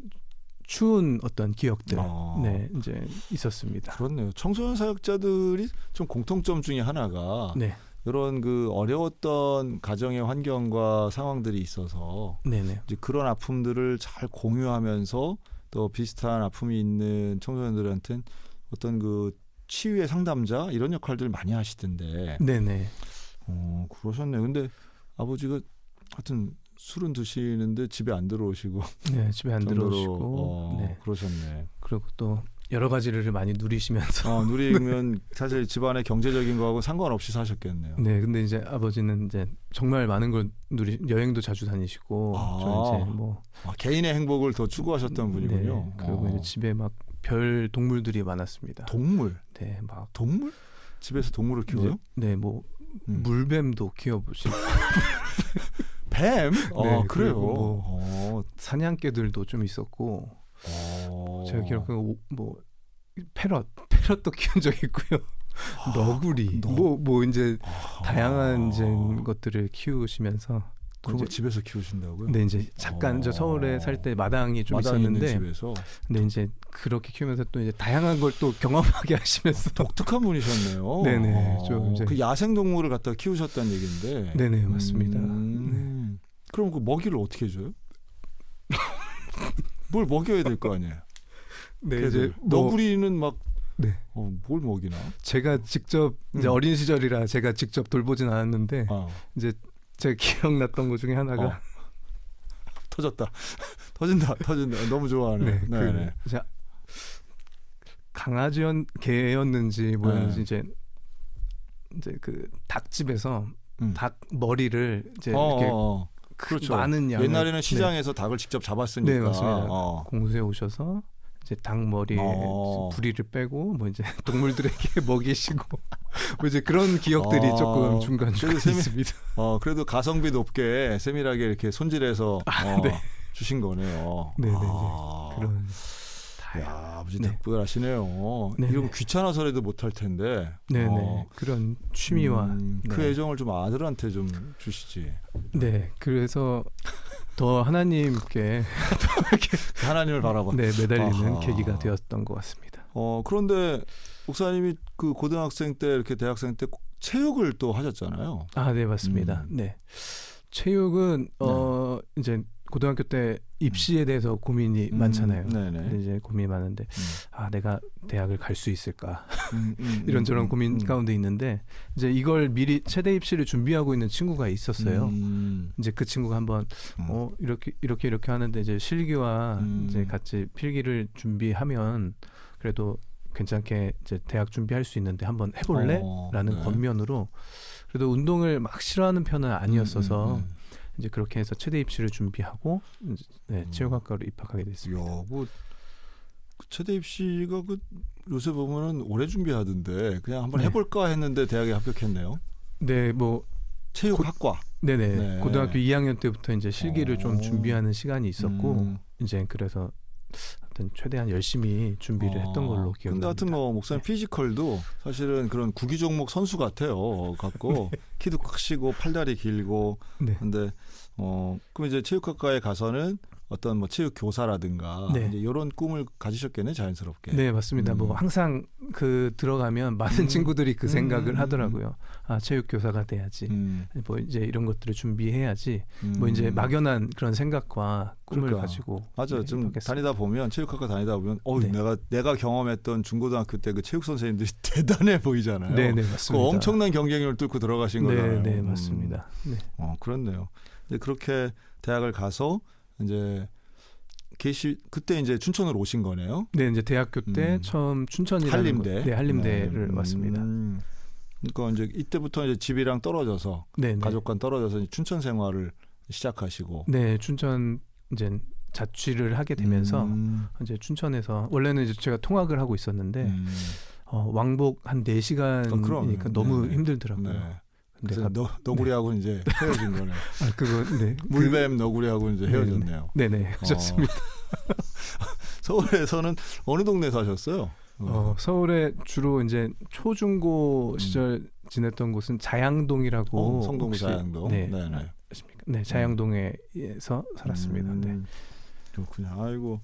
추운 어떤 기억들 네, 이제 있었습니다. 그렇네요. 청소년 사역자들이 좀 공통점 중에 하나가 이런 그 어려웠던 가정의 환경과 상황들이 있어서 이제 그런 아픔들을 잘 공유하면서 또 비슷한 아픔이 있는 청소년들한테는 어떤 그 치유의 상담자 이런 역할들을 많이 하시던데. 네네. 그러셨네요. 근데 아버지가 하여튼 술은 드시는데 집에 안 들어오시고. 네, 집에 안 들어오시고. 네. 그러셨네. 그리고 또 여러 가지를 많이 누리시면서. 누리면 사실 집안의 경제적인 거하고 상관없이 사셨겠네요. 네, 근데 이제 아버지는 이제 정말 많은 걸 여행도 자주 다니시고. 저 이제 뭐 개인의 행복을 더 추구하셨던 분이군요. 네, 그리고 이제 집에 막 별 동물들이 많았습니다. 동물? 네, 막 동물? 집에서 동물을 키워요? 네, 뭐 물뱀도 키워보시고. 뱀? 네, 그래요. 뭐 사냥개들도 좀 있었고. 제가 기억하고 뭐 패럿도 키운 적 있고요. 너구리, 뭐 이제 다양한 이제 것들을 키우시면서. 그런 거 집에서 키우신다고요? 네, 이제 잠깐 저 서울에 살 때 마당이 좀 있었는데, 집에서. 네, 이제 그렇게 키우면서 또 이제 다양한 걸 또 경험하게 하시면서. 독특한 분이셨네요. 네네, 좀 이제 그 야생 동물을 갖다 키우셨다는 얘기인데. 네네, 맞습니다. 그럼 그 먹이를 어떻게 줘요? 뭘 먹여야 될 거 아니에요? 네, 이제 너구리는 막 네. 뭘 먹이나? 제가 직접 이제 어린 시절이라 제가 직접 돌보진 않았는데 이제 제가 기억났던 것 중에 하나가 터진다. 너무 좋아하네. 네. 강아지였는지 뭐였는지 이제 그 닭집에서 닭 머리를 이제 이렇게 그렇죠. 많은 양 옛날에는 시장에서 닭을 직접 잡았으니까. 네, 맞습니다. 공수해 오셔서 이제 닭 머리에 부리를 빼고 뭐 이제 동물들에게 먹이시고 뭐 이제 그런 기억들이 조금 중간중간 있습니다. 그래도 가성비 높게 세밀하게 이렇게 손질해서 주신 거네요. 네네. 그런. 야, 아버지 특별하시네요. 네네. 이런 귀찮아서라도 못할 텐데. 네네. 그런 취미와 그 애정을 좀 아들한테 좀 주시지. 네. 그래서 더 하나님께 하나님을 바라봐. 네, 매달리는 계기가 되었던 것 같습니다. 그런데 목사님이 그 고등학생 때 이렇게 대학생 때 체육을 또 하셨잖아요. 네, 맞습니다. 네. 체육은 이제 고등학교 때 입시에 대해서 고민이 많잖아요. 네네. 근데 이제 고민이 많은데 내가 대학을 갈 수 있을까 이런저런 고민 가운데 있는데 이제 이걸 미리 체대 입시를 준비하고 있는 친구가 있었어요. 이제 그 친구가 한번 이렇게 하는데 이제 실기와 이제 같이 필기를 준비하면 그래도 괜찮게 이제 대학 준비할 수 있는데 한번 해볼래?라는 네. 권면으로 그래도 운동을 막 싫어하는 편은 아니었어서. 이제 그렇게 해서 체대 입시를 준비하고 이제 체육학과로 입학하게 됐습니다. 야, 뭐 체대 입시가 요새 보면은 오래 준비하던데 그냥 한번 해볼까 했는데 대학에 합격했네요. 네, 뭐 체육학과. 네네. 네. 고등학교 2학년 때부터 이제 실기를 좀 준비하는 시간이 있었고 이제 그래서 하여튼 최대한 열심히 준비를 했던 걸로 기억납니다. 근데 하여튼 뭐 목사님 피지컬도 사실은 그런 구기 종목 선수 같아요. 갖고 키도 크시고 팔다리 길고. 네. 근데 그럼 이제 체육학과에 가서는 어떤 뭐 체육 교사라든가 네. 이제 이런 꿈을 가지셨겠네 자연스럽게. 네, 맞습니다. 뭐 항상 들어가면 많은 친구들이 그 생각을 하더라고요. 체육 교사가 돼야지. 뭐 이제 이런 것들을 준비해야지. 뭐 이제 막연한 그런 생각과 꿈을 그러니까. 가지고. 맞아. 네, 좀 입학했습니다. 다니다 보면 체육학과 다니다 보면 네. 내가 경험했던 중고등학교 때 그 체육 선생님들이 대단해 보이잖아요. 네, 그 맞습니다. 엄청난 경쟁률을 뚫고 들어가신 거잖아요. 네, 맞습니다. 네. 그렇네요. 이제 그렇게 대학을 가서 이제 그때 이제 춘천으로 오신 거네요. 네, 이제 대학교 때 처음 춘천이라는 한림대. 네, 한림대를 왔습니다. 그러니까 이제 이때부터 이제 집이랑 떨어져서 네, 가족과 떨어져서 이제 춘천 생활을 시작하시고. 네, 춘천 이제 자취를 하게 되면서 이제 춘천에서 원래는 이제 제가 통학을 하고 있었는데 왕복 한 4시간이니까 너무 힘들더라고요. 네. 근데 그래서 너구리하고 이제 헤어진 거네. 그거 네. 물뱀 너구리하고 이제 헤어졌네요. 네네, 그렇습니다. 서울에서는 어느 동네 사셨어요? 서울에 주로 이제 초중고 시절 지냈던 곳은 자양동이라고 성동구 혹시, 자양동. 네, 네네. 네, 자양동에서 살았습니다. 네. 그렇군요. 아이고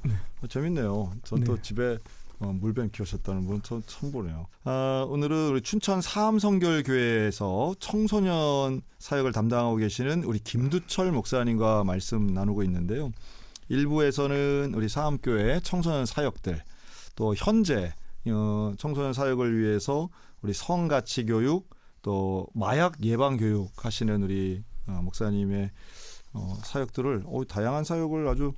재밌네요. 전 또 집에 물뱀 키우셨다는 분은 처음 보네요. 오늘은 우리 춘천 사암성결교회에서 청소년 사역을 담당하고 계시는 우리 김두철 목사님과 말씀 나누고 있는데요. 1부에서는 우리 사암교회 청소년 사역들 또 현재 청소년 사역을 위해서 우리 성가치 교육 또 마약 예방 교육 하시는 우리 목사님의 사역들을 다양한 사역을 아주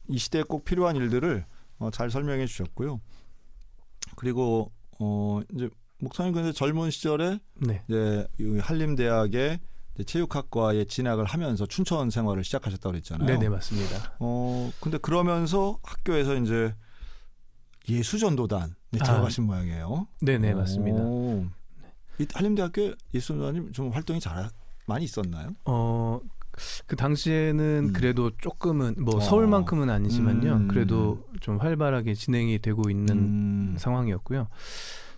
이 시대에 꼭 필요한 일들을 잘 설명해 주셨고요. 그리고 이제 목사님 근데 젊은 시절에 네. 이제 한림대학의 체육학과에 진학을 하면서 춘천 생활을 시작하셨다고 그랬잖아요. 네네, 맞습니다. 근데 그러면서 학교에서 이제 예수전도단에 들어가신 모양이에요. 네네, 맞습니다. 이 한림대학교 예수전도단이 좀 활동이 많이 있었나요? 그 당시에는 그래도 조금은 뭐 서울만큼은 아니지만요. 그래도 좀 활발하게 진행이 되고 있는 상황이었고요.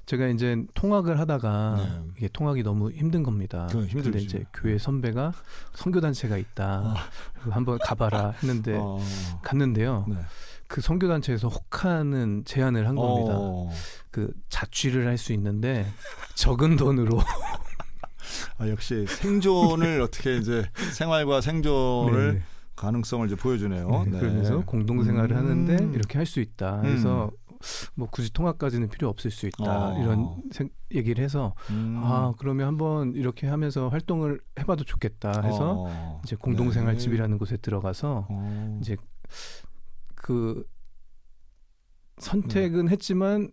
제가 이제 통학을 하다가 이게 통학이 너무 힘든 겁니다. 근데 이제 교회 선배가 선교단체가 있다. 그리고 한번 가봐라 했는데 갔는데요. 네. 그 선교단체에서 혹하는 제안을 한 겁니다. 그 자취를 할 수 있는데 적은 돈으로. 역시 생존을 어떻게 이제 생활과 생존을 네네. 가능성을 이제 보여주네요. 네, 그러면서 공동생활을 하는데 이렇게 할 수 있다. 그래서 뭐 굳이 통학까지는 필요 없을 수 있다. 이런 얘기를 해서 그러면 한번 이렇게 하면서 활동을 해봐도 좋겠다 해서 이제 공동생활 집이라는 곳에 들어가서 이제 그 선택은 했지만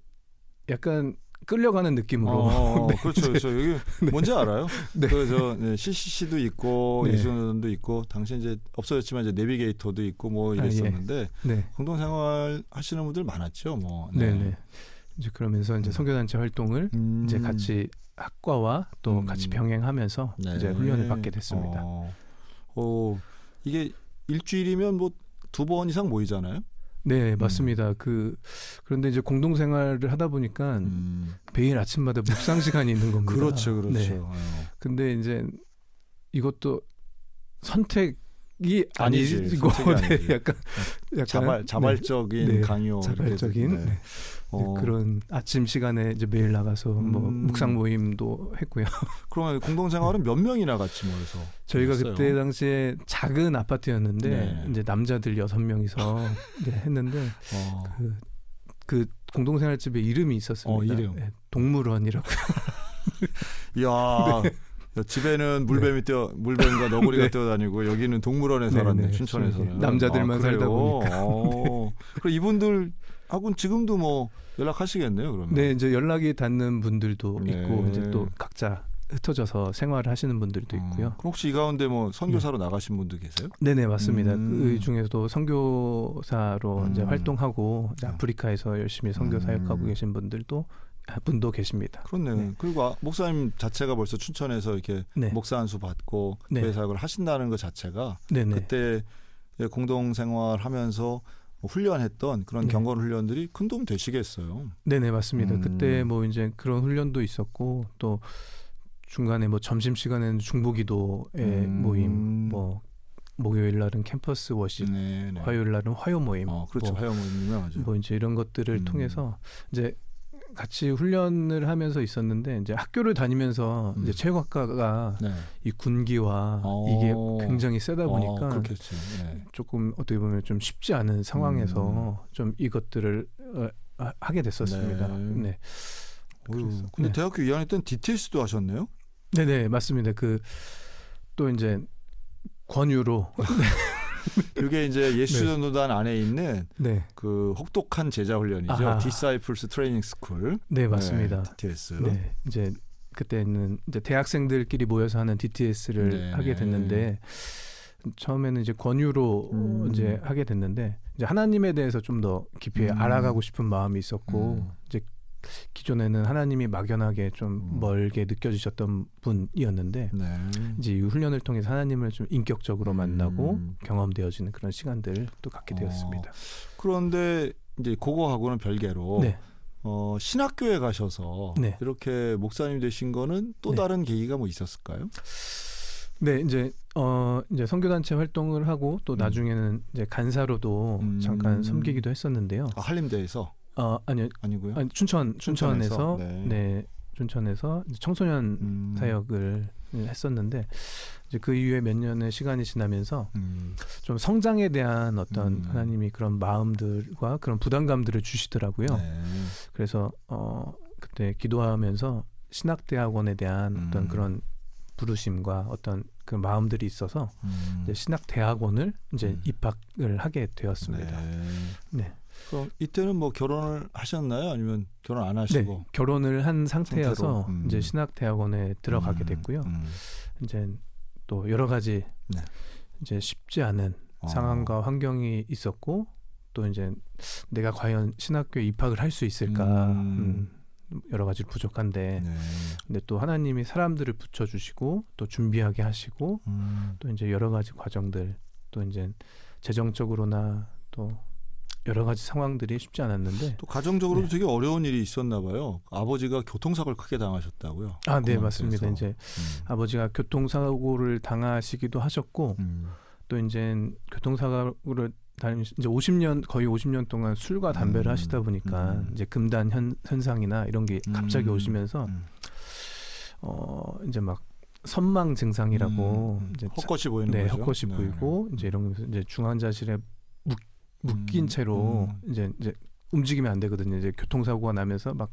약간 끌려가는 느낌으로. 네, 그렇죠. 여기 뭔지 알아요? 네. CCC도 있고 예수전도 있고 당시 이제 없어졌지만 이제 내비게이터도 있고 뭐 이랬었는데 네. 공동생활 하시는 분들 많았죠. 뭐. 네. 이제 그러면서 이제 선교단체 활동을 이제 같이 학과와 또 같이 병행하면서 이제 훈련을 받게 됐습니다. 이게 일주일이면 뭐 2번 이상 모이잖아요. 네, 맞습니다. 그런데 이제 공동생활을 하다 보니까 매일 아침마다 묵상 시간이 있는 겁니다. 그렇죠. 네. 근데 이제 이것도 선택 선택이 아니지, 아니고 선택이 아니지. 네, 약간 자발적인 네, 강요, 자발적인 이렇게, 네. 그런 아침 시간에 이제 매일 나가서 뭐 묵상 모임도 했고요. 그러면 공동생활은 몇 명이나 같이 모여서 저희가 했어요? 그때 당시에 작은 아파트였는데 네. 이제 남자들 6명이서 이제 했는데 그 공동생활 집에 이름이 있었습니다. 이름. 네, 동물원이라고. 이야, 집에는 물뱀과 너구리가 네. 뛰어다니고 여기는 동물원에 살았네. 춘천에서는. 남자들만 살다 보니까. 그럼 이분들하고는 지금도 뭐 연락하시겠네요, 그러면. 네, 이제 연락이 닿는 분들도 네. 있고 이제 또 각자 흩어져서 생활을 하시는 분들도 있고요. 그럼 혹시 이 가운데 뭐 선교사로 나가신 분도 계세요? 네네, 맞습니다. 그 중에서도 선교사로 이제 활동하고 이제 네. 아프리카에서 열심히 선교 사역하고 계신 분도 계십니다. 그렇네. 네. 그리고 목사님 자체가 벌써 춘천에서 이렇게 네. 목사 안수 받고 네. 교회 사역을 하신다는 것 자체가 네네. 그때 공동생활하면서 훈련했던 그런 네. 경건 훈련들이 큰 도움 되시겠어요. 네네, 맞습니다. 그때 뭐 이제 그런 훈련도 있었고 또 중간에 뭐 점심 시간에는 중보기도의 모임, 뭐 목요일 날은 캠퍼스 워십, 네네. 화요일 날은 화요 모임, 그렇죠. 화요 모임 유명하죠. 뭐 이제 이런 것들을 통해서 이제 같이 훈련을 하면서 있었는데 이제 학교를 다니면서 이제 체육학과가 네. 이 군기와 이게 굉장히 세다 보니까 그렇겠지. 네. 조금 어떻게 보면 좀 쉽지 않은 상황에서 좀 이것들을 하게 됐었습니다. 네. 그래서, 근데 대학교 2학년 때는 DTS도 하셨네요? 네네, 맞습니다. 또 이제 권유로 이게 이제 예수전도단 안에 있는 네. 그 혹독한 제자 훈련이죠. 아하. Disciples Training School. 네, 맞습니다. DTS. 네, 이제 그때는 이제 대학생들끼리 모여서 하는 DTS를 네, 하게 됐는데 처음에는 이제 권유로 이제 하게 됐는데 이제 하나님에 대해서 좀 더 깊이 알아가고 싶은 마음이 있었고 이제 기존에는 하나님이 막연하게 좀 멀게 느껴지셨던 분이었는데 네. 이제 이 훈련을 통해서 하나님을 좀 인격적으로 만나고 경험되어지는 그런 시간들을 또 갖게 되었습니다. 그런데 이제 그거하고는 별개로 네. 신학교에 가셔서 네. 이렇게 목사님 되신 거는 또 네. 다른 계기가 뭐 있었을까요? 네, 이제 선교단체 활동을 하고 또 나중에는 이제 간사로도 잠깐 섬기기도 했었는데요. 한림대에서? 아니고요. 아니, 춘천에서 네. 춘천에서 이제 청소년 사역을 했었는데 이제 그 이후에 몇 년의 시간이 지나면서 좀 성장에 대한 어떤 하나님이 그런 마음들과 그런 부담감들을 주시더라고요. 네. 그래서 그때 기도하면서 신학대학원에 대한 어떤 그런 부르심과 어떤 그 마음들이 있어서 이제 신학대학원을 이제 입학을 하게 되었습니다. 네. 그럼 이때는 뭐 결혼을 하셨나요? 아니면 결혼 안 하시고? 네, 결혼을 한 상태여서 이제 신학대학원에 들어가게 됐고요. 이제 또 여러 가지 이제 쉽지 않은 상황과 환경이 있었고 또 이제 내가 과연 신학교에 입학을 할 수 있을까? 여러 가지 부족한데 근데 또 하나님이 사람들을 붙여주시고 또 준비하게 하시고 또 이제 여러 가지 과정들 또 이제 재정적으로나 또 여러 가지 상황들이 쉽지 않았는데 또 가정적으로도 되게 어려운 일이 있었나 봐요. 아버지가 교통사고를 크게 당하셨다고요. 네, 맞습니다. 이제 아버지가 교통사고를 당하시기도 하셨고 또 이제 교통사고를 이제 50년 거의 50년 동안 술과 담배를 하시다 보니까 이제 금단 현상이나 이런 게 갑자기 오시면서 이제 막 선망 증상이라고 이제 헛것이 보이는 거죠. 헛것이 보이고 이제 이런 거 이제 중환자실에 묶인 채로 이제 움직이면 안 되거든요. 이제 교통사고가 나면서 막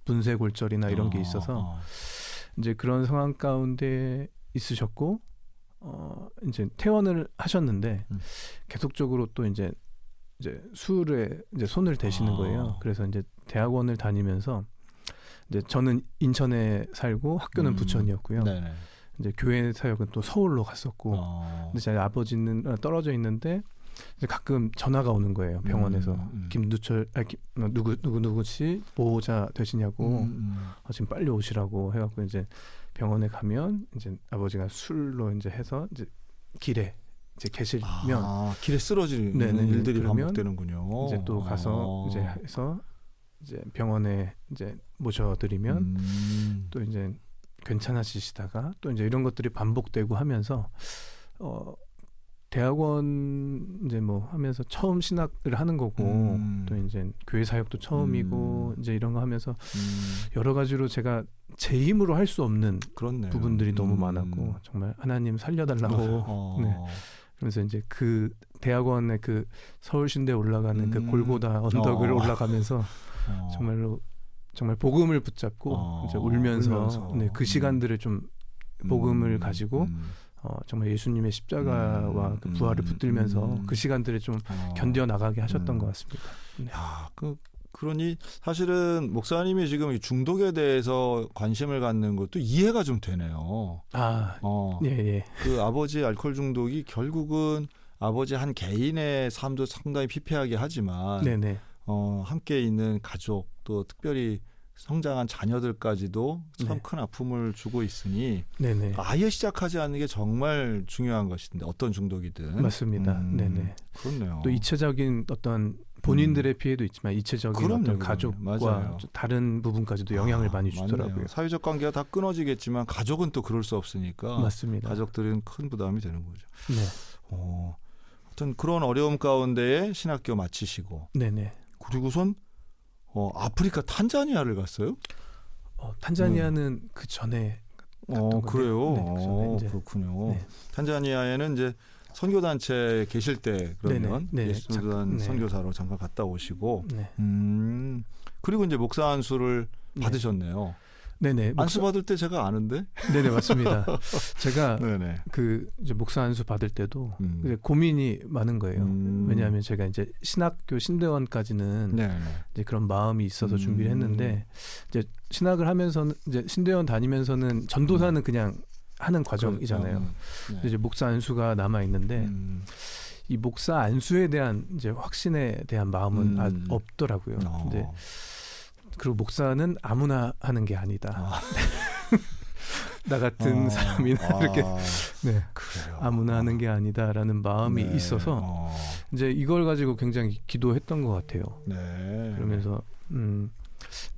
분쇄골절이나 이런 게 있어서 이제 그런 상황 가운데 있으셨고 이제 퇴원을 하셨는데 계속적으로 또 이제 술에 이제 손을 대시는 거예요. 그래서 이제 대학원을 다니면서 이제 저는 인천에 살고 학교는 부천이었고요. 네네. 이제 교회 사역은 또 서울로 갔었고, 근데 제 아버지는 떨어져 있는데 이제 가끔 전화가 오는 거예요. 병원에서 김두철 누구 씨 보호자 되시냐고 지금 빨리 오시라고 해갖고 이제 병원에 가면 이제 아버지가 술로 이제 해서 이제 길에 이제 계시면 길에 쓰러지는 일들이 반복되는군요. 이제 또 가서 이제 해서 이제 병원에 이제 모셔드리면 또 이제 괜찮아지시다가 또 이제 이런 것들이 반복되고 하면서 대학원 이제 뭐 하면서 처음 신학을 하는 거고 또 이제 교회 사역도 처음이고 이제 이런 거 하면서 여러 가지로 제가 제 힘으로 할 수 없는 그렇네요. 부분들이 너무 많았고 정말 하나님 살려달라고 네. 그러면서 이제 그 대학원의 그 서울신대 올라가는 그 골고다 언덕을 올라가면서 정말 복음을 붙잡고 이제 울면서 네, 그 시간들을 좀 복음을 가지고 정말 예수님의 십자가와 그 부활을 붙들면서 그 시간들을 좀 견뎌 나가게 하셨던 것 같습니다. 네. 야, 그러니 사실은 목사님이 지금 이 중독에 대해서 관심을 갖는 것도 이해가 좀 되네요. 예. 그 아버지 알코올 중독이 결국은 아버지 한 개인의 삶도 상당히 피폐하게 하지만 네네. 함께 있는 가족 또 특별히 성장한 자녀들까지도 참 큰 아픔을 주고 있으니 네네. 아예 시작하지 않는 게 정말 중요한 것인데 어떤 중독이든 맞습니다. 네네. 그렇네요. 또 이체적인 어떤 본인들의 피해도 있지만 이체적인 그럼요, 어떤 그럼요. 가족과 맞아요. 다른 부분까지도 영향을 많이 주더라고요. 맞네요. 사회적 관계가 다 끊어지겠지만 가족은 또 그럴 수 없으니까 맞습니다. 가족들은 큰 부담이 되는 거죠. 네. 하여튼 그런 어려움 가운데에 신학교 마치시고 네네. 그리고선 아프리카 탄자니아를 갔어요? 탄자니아는 그 전에 갔던 그래요. 건데, 네, 그 전에 이제, 그렇군요. 네. 탄자니아에는 이제 선교단체 계실 때 그러면 네네. 예수단 네. 선교사로 잠깐 갔다 오시고 네. 그리고 이제 목사 안수를 네. 받으셨네요. 네네. 안수 받을 때 제가 아는데. 네네 맞습니다. 제가 네네. 그 이제 목사 안수 받을 때도 음. 고민이 많은 거예요. 왜냐하면 제가 이제 신학교 신대원까지는 네네. 이제 그런 마음이 있어서 준비를 했는데 이제 신학을 하면서는 이제 신대원 다니면서는 전도사는 그냥 하는 과정이잖아요. 네. 이제 목사 안수가 남아 있는데 이 목사 안수에 대한 이제 확신에 대한 마음은 없더라고요. 근데 그리고 목사는 아무나 하는 게 아니다. 나 같은 사람이나 이렇게 네. 그래요. 아무나 하는 게 아니다라는 마음이 네. 있어서 이제 이걸 가지고 굉장히 기도했던 것 같아요. 네. 그러면서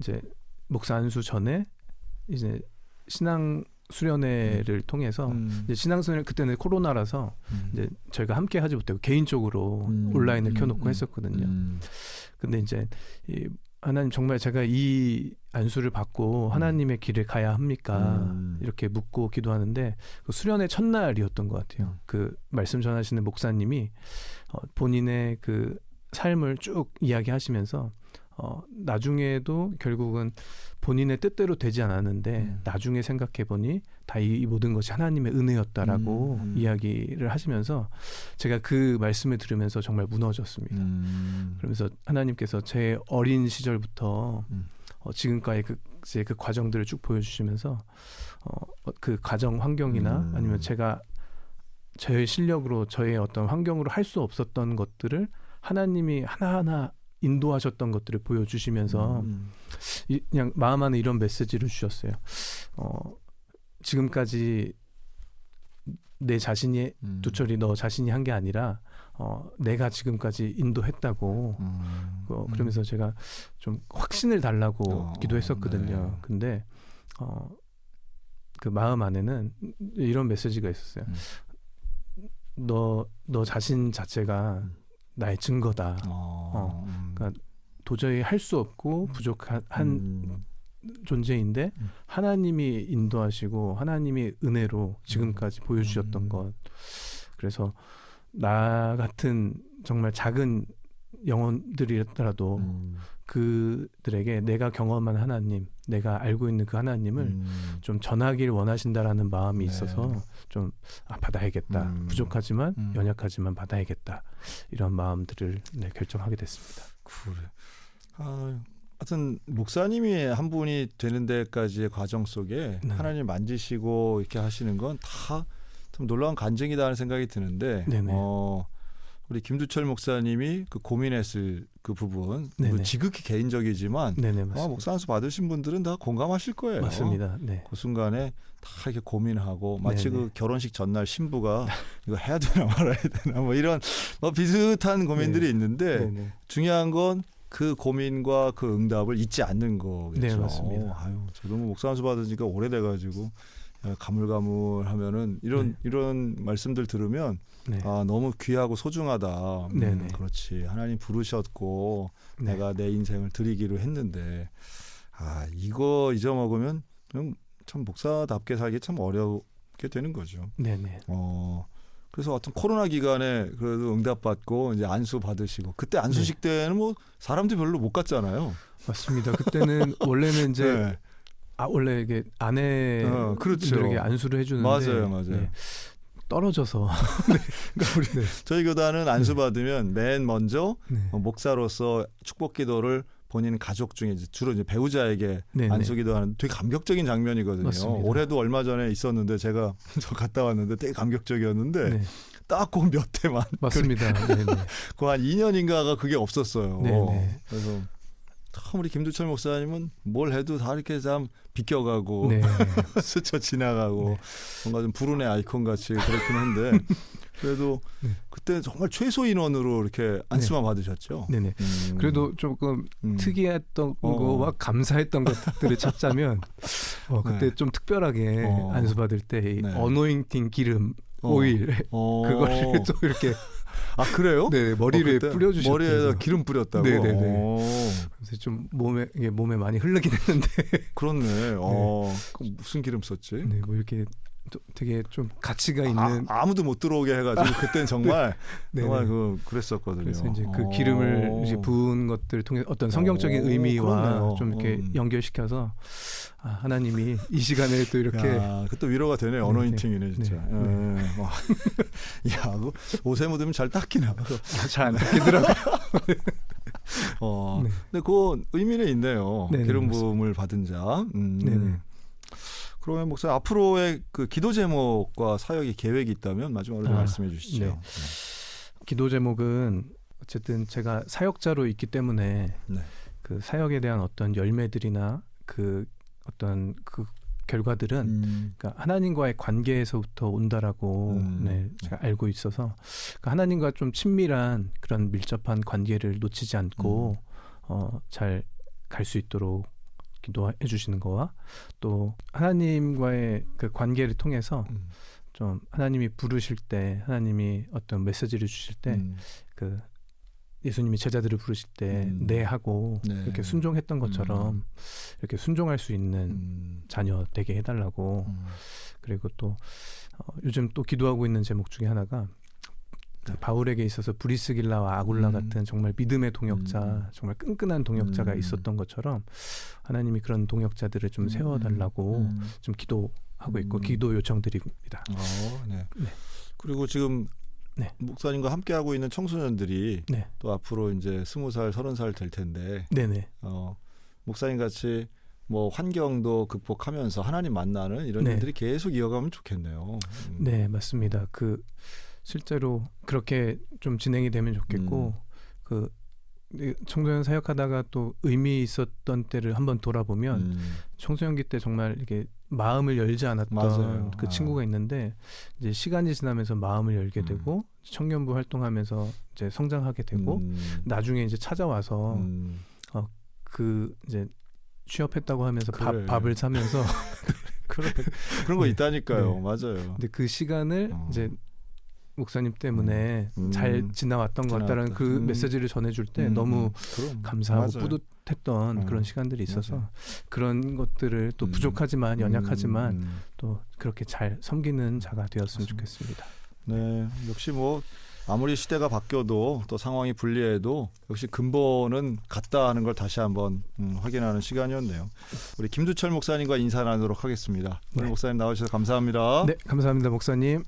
이제 목사 안수 전에 이제 신앙 수련회를 통해서 이제 신앙 수련 그때는 코로나라서 이제 저희가 함께 하지 못하고 개인적으로 온라인을 켜놓고 했었거든요. 근데 이제 하나님 정말 제가 이 안수를 받고 하나님의 길을 가야 합니까? 이렇게 묻고 기도하는데 그 수련의 첫날이었던 것 같아요. 그 말씀 전하시는 목사님이 본인의 그 삶을 쭉 이야기하시면서 나중에도 결국은 본인의 뜻대로 되지 않았는데 나중에 생각해 보니 다 이 모든 것이 하나님의 은혜였다라고 이야기를 하시면서 제가 그 말씀을 들으면서 정말 무너졌습니다. 그러면서 하나님께서 제 어린 시절부터 지금까지 그 과정들을 쭉 보여주시면서 그 가정 환경이나 아니면 제가 저의 실력으로 저의 어떤 환경으로 할 수 없었던 것들을 하나님이 하나하나 인도하셨던 것들을 보여주시면서 그냥 마음 안에 이런 메시지를 주셨어요. 지금까지 내 자신이 두철이 너 자신이 한 게 아니라 내가 지금까지 인도했다고 그러면서 제가 좀 확신을 달라고 기도했었거든요. 네. 근데 그 마음 안에는 이런 메시지가 있었어요. 너 자신 자체가 나의 증거다. 그러니까 도저히 할 수 없고 부족한 한 존재인데 하나님이 인도하시고 하나님이 은혜로 지금까지 보여주셨던 것. 그래서 나 같은 정말 작은 영혼들이더라도 그들에게 내가 경험한 하나님, 내가 알고 있는 그 하나님을 좀 전하길 원하신다라는 마음이 있어서 좀 받아야겠다. 부족하지만 연약하지만 받아야겠다. 이런 마음들을 결정하게 됐습니다. 그래. 하여튼 목사님이 한 분이 되는 데까지의 과정 속에 하나님 만지시고 이렇게 하시는 건 다 참 놀라운 간증이다 하는 생각이 드는데 우리 김두철 목사님이 그 고민했을 그 부분 지극히 개인적이지만 목사 안수 받으신 분들은 다 공감하실 거예요. 맞습니다. 네. 그 순간에 다 이렇게 고민하고 마치 그 결혼식 전날 신부가 이거 해야 되나 말아야 되나 뭐 이런 비슷한 고민들이 있는데 중요한 건 그 고민과 그 응답을 잊지 않는 거겠죠. 네, 맞습니다. 저도 목사 안수 받으니까 오래돼가지고 가물가물하면은 이런 말씀들 들으면 네. 아 너무 귀하고 소중하다. 네네. 그렇지. 하나님 부르셨고 네. 내가 내 인생을 드리기로 했는데 아 이거 잊어먹으면 참 목사답게 살기 참 어렵게 되는 거죠. 네네. 그래서 어떤 코로나 기간에 그래도 응답받고 이제 안수 받으시고 그때 안수식 때는 뭐 사람들이 별로 못 갔잖아요. 맞습니다. 그때는 원래는 이제 네. 원래 이게 아내들에게 그렇죠. 안수를 해주는데 맞아요. 네, 떨어져서 그러니까 우리 저희 교단은 안수 받으면 맨 먼저 네. 목사로서 축복 기도를 본인 가족 중에 주로 이제 배우자에게 네네. 안수 기도하는 되게 감격적인 장면이거든요. 맞습니다. 올해도 얼마 전에 있었는데 제가 저 갔다 왔는데 되게 감격적이었는데 네. 딱 그 몇 해만 맞습니다. 네네. 그 한 2년인가가 그게 없었어요. 네네. 그래서 참 우리 김두철 목사님은 뭘 해도 다 이렇게 참 비껴가고 네. 스쳐 지나가고 뭔가 좀 불운의 아이콘 같이 그렇긴 한데 그래도 네. 그때 정말 최소 인원으로 이렇게 안수만 받으셨죠. 네네. 그래도 조금 특이했던 거와 감사했던 것들을 찾자면 그때 네. 좀 특별하게 안수 받을 때 네. 어노잉팅 기름 오일 그거를 또 이렇게 그래요? 네 머리를 그때 뿌려주셨대요. 머리에다 기름 뿌렸다고. 네네네. 그래서 좀 몸에 많이 흐르긴 했는데. 그렇네. 그럼 무슨 기름 썼지? 네, 뭐 이렇게 되게 좀 가치가 있는. 아무도 못 들어오게 해가지고 그때는 정말 네. 정말 그랬었거든요. 그래서 이제 그 기름을 이제 부은 것들을 통해 어떤 성경적인 의미와 그러네요. 좀 이렇게 연결시켜서 하나님이 이 시간에 또 이렇게 그것도 위로가 되네. 어노인팅이네 진짜. 야, 옷에 묻으면 잘 닦이나. 잘 안 닦이더라고요. 네. 근데 그 의미는 있네요. 네네, 기름 맞습니다. 부음을 받은 자. 네네. 그러면 목사 앞으로의 그 기도 제목과 사역의 계획이 있다면 마지막으로 좀 말씀해 주시죠. 네. 기도 제목은 어쨌든 제가 사역자로 있기 때문에 네. 그 사역에 대한 어떤 열매들이나 그 어떤 그 결과들은 그러니까 하나님과의 관계에서부터 온다라고 제가 알고 있어서 그러니까 하나님과 좀 친밀한 그런 밀접한 관계를 놓치지 않고 잘 갈 수 있도록 기도해 주시는 거와 또 하나님과의 그 관계를 통해서 좀 하나님이 부르실 때 하나님이 어떤 메시지를 주실 때 그 예수님이 제자들을 부르실 때 네 하고 이렇게 순종했던 것처럼 이렇게 순종할 수 있는 자녀 되게 해달라고 그리고 또 요즘 또 기도하고 있는 제목 중에 하나가 그 바울에게 있어서 브리스길라와 아굴라 같은 정말 믿음의 동역자 정말 끈끈한 동역자가 있었던 것처럼 하나님이 그런 동역자들을 좀 세워달라고 좀 기도하고 있고 기도 요청드립니다. 네. 그리고 지금 목사님과 함께하고 있는 청소년들이 또 앞으로 이제 20살, 30살 될 텐데 목사님 같이 뭐 환경도 극복하면서 하나님 만나는 이런 일들이 계속 이어가면 좋겠네요. 네, 맞습니다. 그 실제로 그렇게 좀 진행이 되면 좋겠고 그 청소년 사역하다가 또 의미 있었던 때를 한번 돌아보면 청소년기 때 정말 이렇게 마음을 열지 않았던 맞아요. 그 친구가 있는데 이제 시간이 지나면서 마음을 열게 되고 청년부 활동하면서 이제 성장하게 되고 나중에 이제 찾아와서 그 이제 취업했다고 하면서 그래. 밥을 사면서 그런 거 있다니까요. 맞아요. 근데 그 시간을 이제 목사님 때문에 잘 지나왔던 것 같다라는 그 메시지를 전해줄 때 너무 감사하고 맞아요. 뿌듯했던 그런 시간들이 있어서 그런 것들을 또 부족하지만 연약하지만 또 그렇게 잘 섬기는 자가 되었으면 좋겠습니다. 네, 역시 뭐 아무리 시대가 바뀌어도 또 상황이 불리해도 역시 근본은 같다 하는 걸 다시 한번 확인하는 시간이었네요. 우리 김두철 목사님과 인사 나누도록 하겠습니다. 오늘 목사님 나와주셔서 감사합니다. 네, 감사합니다, 목사님.